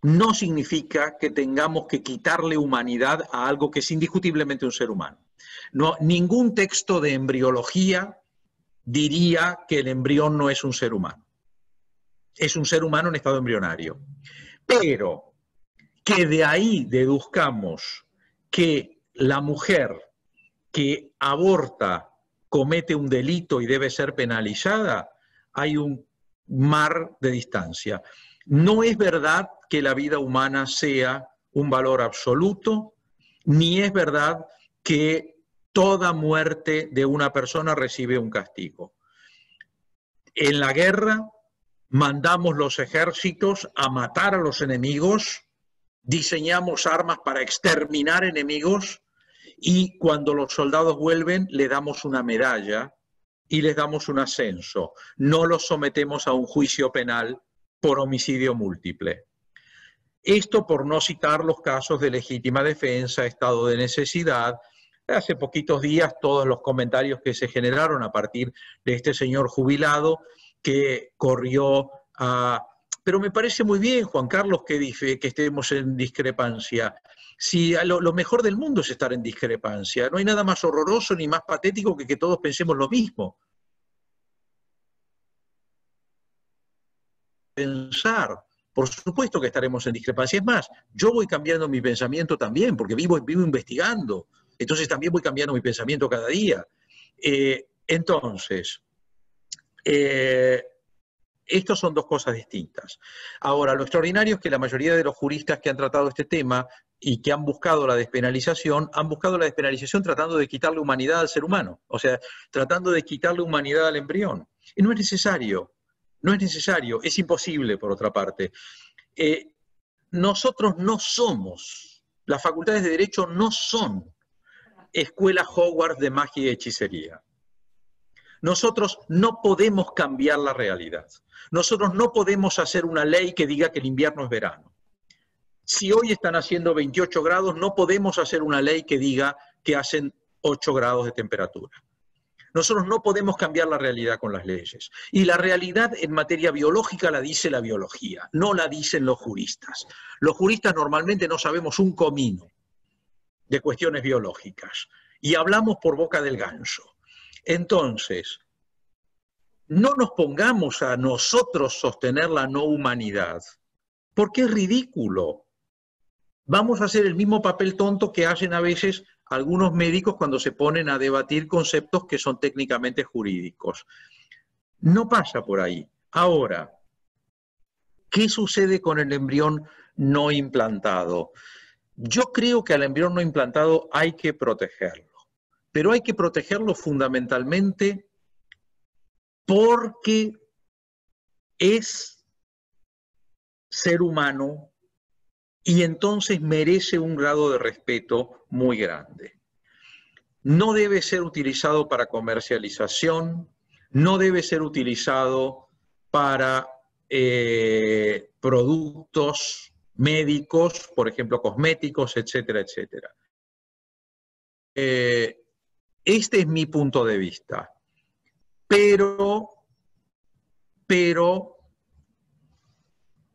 no significa que tengamos que quitarle humanidad a algo que es indiscutiblemente un ser humano. No, ningún texto de embriología diría que el embrión no es un ser humano. Es un ser humano en estado embrionario. Pero que de ahí deduzcamos que la mujer que aborta comete un delito y debe ser penalizada, hay un mar de distancia. No es verdad que la vida humana sea un valor absoluto, ni es verdad que toda muerte de una persona recibe un castigo. En la guerra mandamos los ejércitos a matar a los enemigos, diseñamos armas para exterminar enemigos y cuando los soldados vuelven le damos una medalla y les damos un ascenso. No los sometemos a un juicio penal por homicidio múltiple. Esto por no citar los casos de legítima defensa, estado de necesidad. Hace poquitos días todos los comentarios que se generaron a partir de este señor jubilado que corrió a... Pero me parece muy bien, Juan Carlos, que dice que estemos en discrepancia. Si lo mejor del mundo es estar en discrepancia, no hay nada más horroroso ni más patético que todos pensemos lo mismo. Pensar, por supuesto que estaremos en discrepancia. Es más, yo voy cambiando mi pensamiento también, porque vivo investigando. Entonces también voy cambiando mi pensamiento cada día. Estas son dos cosas distintas. Ahora, lo extraordinario es que la mayoría de los juristas que han tratado este tema y que han buscado la despenalización tratando de quitarle humanidad al ser humano, o sea, tratando de quitarle humanidad al embrión. Y no es necesario, no es necesario, es imposible por otra parte. Nosotros no somos, las facultades de Derecho no son escuela Hogwarts de magia y hechicería. Nosotros no podemos cambiar la realidad. Nosotros no podemos hacer una ley que diga que el invierno es verano. Si hoy están haciendo 28 grados, no podemos hacer una ley que diga que hacen 8 grados de temperatura. Nosotros no podemos cambiar la realidad con las leyes. Y la realidad en materia biológica la dice la biología, no la dicen los juristas. Los juristas normalmente no sabemos un comino de cuestiones biológicas y hablamos por boca del ganso. Entonces, no nos pongamos a nosotros sostener la no humanidad, porque es ridículo. Vamos a hacer el mismo papel tonto que hacen a veces algunos médicos cuando se ponen a debatir conceptos que son técnicamente jurídicos. No pasa por ahí. Ahora, ¿qué sucede con el embrión no implantado? Yo creo que al embrión no implantado hay que protegerlo, pero hay que protegerlo fundamentalmente porque es ser humano y entonces merece un grado de respeto muy grande. No debe ser utilizado para comercialización, no debe ser utilizado para productos médicos, por ejemplo, cosméticos, etcétera, etcétera. Este es mi punto de vista. Pero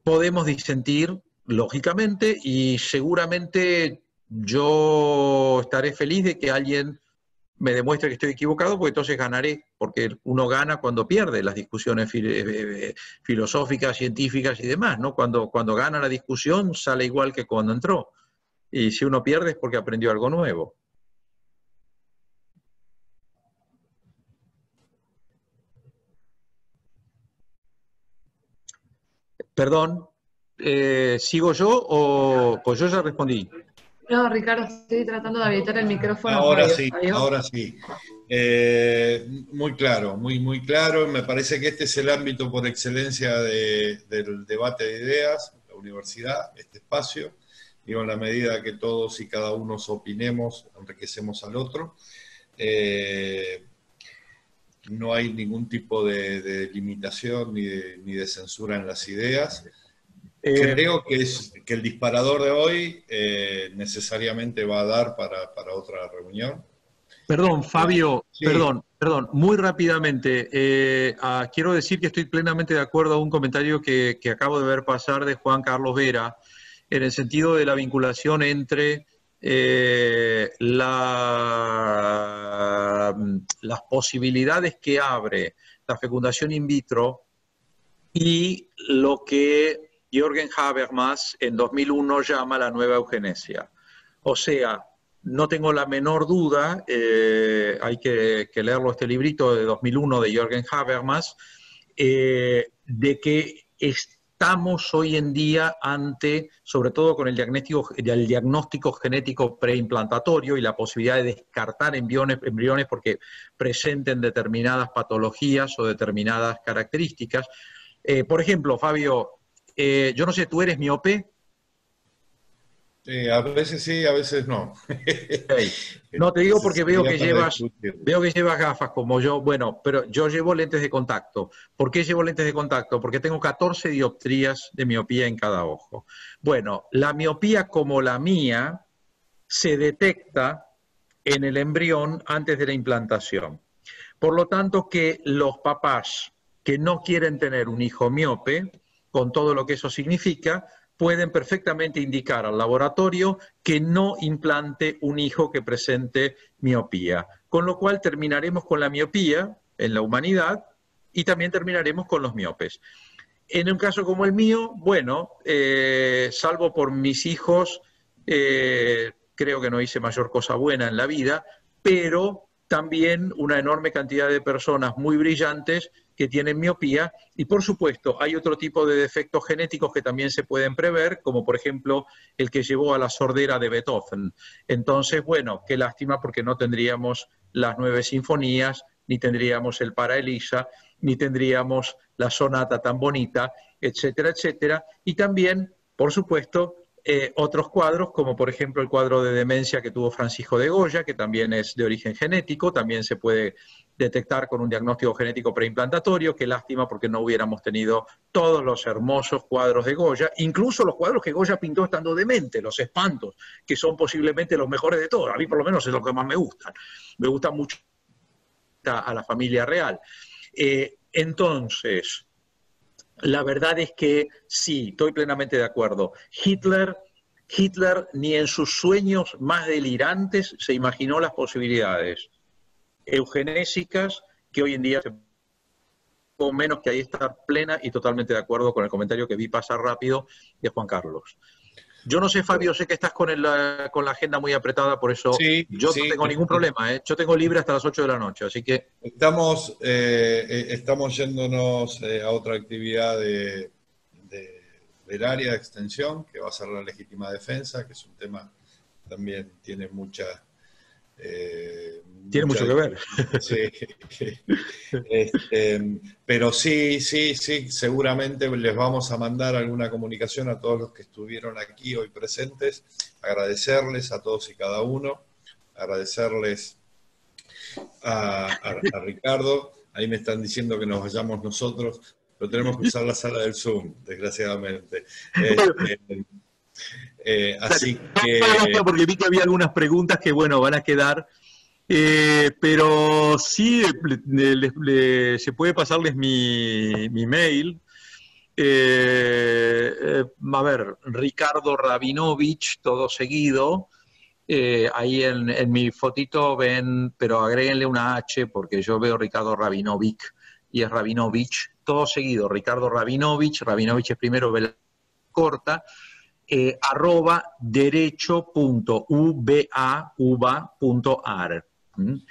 podemos disentir, lógicamente, y seguramente yo estaré feliz de que alguien me demuestre que estoy equivocado, porque entonces ganaré, porque uno gana cuando pierde las discusiones filosóficas, científicas y demás, ¿no? Cuando gana la discusión sale igual que cuando entró. Y si uno pierde es porque aprendió algo nuevo. Perdón, ¿sigo yo o pues yo ya respondí? No, Ricardo, estoy tratando de habilitar el micrófono. Ahora Fabio. sí, Fabio. ahora sí. Muy claro, muy claro. Me parece que este es el ámbito por excelencia del debate de ideas, la universidad, este espacio. Digo, en la medida que todos y cada uno opinemos, enriquecemos al otro. No hay ningún tipo de limitación ni de censura en las ideas. Creo que el disparador de hoy necesariamente va a dar para otra reunión. Perdón, Fabio, Sí. perdón, muy rápidamente. Quiero decir que estoy plenamente de acuerdo a un comentario que acabo de ver pasar de Juan Carlos Vera, en el sentido de la vinculación entre las posibilidades que abre la fecundación in vitro y lo que Jürgen Habermas en 2001 llama la nueva eugenesia. O sea, no tengo la menor duda, hay que leerlo, este librito de 2001 de Jürgen Habermas, de que estamos hoy en día ante, sobre todo con el diagnóstico genético preimplantatorio y la posibilidad de descartar embriones porque presenten determinadas patologías o determinadas características. Por ejemplo, Fabio, yo no sé, ¿tú eres miope? A veces sí, a veces no. Okay. No, te digo porque veo que llevas gafas como yo. Bueno, pero yo llevo lentes de contacto. ¿Por qué llevo lentes de contacto? Porque tengo 14 dioptrías de miopía en cada ojo. Bueno, la miopía como la mía se detecta en el embrión antes de la implantación. Por lo tanto, que los papás que no quieren tener un hijo miope, con todo lo que eso significa, pueden perfectamente indicar al laboratorio que no implante un hijo que presente miopía. Con lo cual terminaremos con la miopía en la humanidad y también terminaremos con los miopes. En un caso como el mío, bueno, salvo por mis hijos, creo que no hice mayor cosa buena en la vida, pero también una enorme cantidad de personas muy brillantes que tienen miopía y, por supuesto, hay otro tipo de defectos genéticos que también se pueden prever, como por ejemplo el que llevó a la sordera de Beethoven. Entonces, bueno, qué lástima porque no tendríamos las 9 sinfonías, ni tendríamos el Para Elisa, ni tendríamos la sonata tan bonita, etcétera, etcétera. Y también, por supuesto, otros cuadros, como por ejemplo el cuadro de demencia que tuvo Francisco de Goya, que también es de origen genético, también se puede detectar con un diagnóstico genético preimplantatorio. Qué lástima porque no hubiéramos tenido todos los hermosos cuadros de Goya, incluso los cuadros que Goya pintó estando demente, los espantos, que son posiblemente los mejores de todos. A mí por lo menos es lo que más me gustan. Me gusta mucho a la familia real. Entonces, la verdad es que sí, estoy plenamente de acuerdo. Hitler ni en sus sueños más delirantes se imaginó las posibilidades eugenésicas que hoy en día o menos que ahí estar plena y totalmente de acuerdo con el comentario que vi pasar rápido de Juan Carlos. Yo no sé, Fabio, sé que estás con la agenda muy apretada, por eso Sí, yo no tengo ningún problema, ¿eh? Yo tengo libre hasta las 8 de la noche, así que... Estamos yéndonos a otra actividad del área de extensión, que va a ser la legítima defensa, que es un tema que también tiene mucha... tiene mucho que ver. Sí. Pero sí, seguramente les vamos a mandar alguna comunicación a todos los que estuvieron aquí hoy presentes, agradecerles a todos y cada uno, agradecerles a Ricardo. Ahí me están diciendo que nos vayamos nosotros, pero tenemos que usar la sala del Zoom, desgraciadamente. Así que... Porque vi que había algunas preguntas que, bueno, van a quedar... pero sí se puede pasarles mi mail A ver, Ricardo Rabinovich, todo seguido. Ahí en mi fotito ven, pero agréguenle una H porque yo veo Ricardo Rabinovic y es Rabinovich, todo seguido, Ricardo Rabinovich, Rabinovich es primero, B corta, @derecho.uba.ar.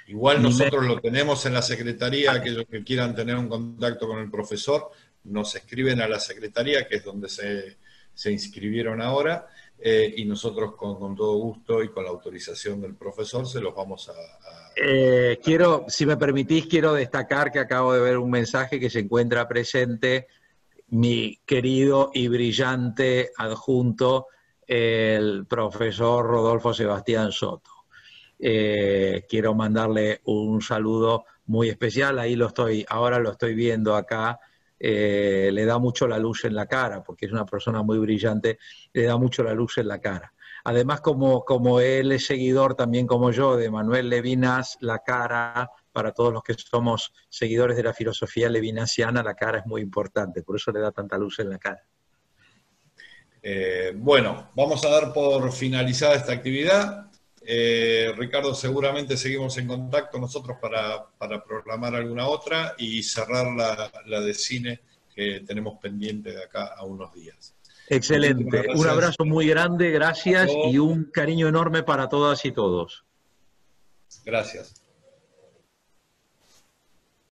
Igual nosotros lo tenemos en la secretaría, aquellos que quieran tener un contacto con el profesor, nos escriben a la secretaría, que es donde se inscribieron ahora, y nosotros con todo gusto y con la autorización del profesor se los vamos a quiero, si me permitís, quiero destacar que acabo de ver un mensaje que se encuentra presente mi querido y brillante adjunto, el profesor Rodolfo Sebastián Soto. Quiero mandarle un saludo muy especial, ahora lo estoy viendo acá, le da mucho la luz en la cara, porque es una persona muy brillante, le da mucho la luz en la cara. Además, como él es seguidor también como yo de Manuel Levinas, la cara, para todos los que somos seguidores de la filosofía levinasiana, la cara es muy importante, por eso le da tanta luz en la cara. Bueno, vamos a dar por finalizada esta actividad. Ricardo, seguramente seguimos en contacto nosotros para programar alguna otra y cerrar la de cine que tenemos pendiente de acá a unos días. Excelente, un abrazo muy grande, gracias y un cariño enorme para todas y todos. Gracias.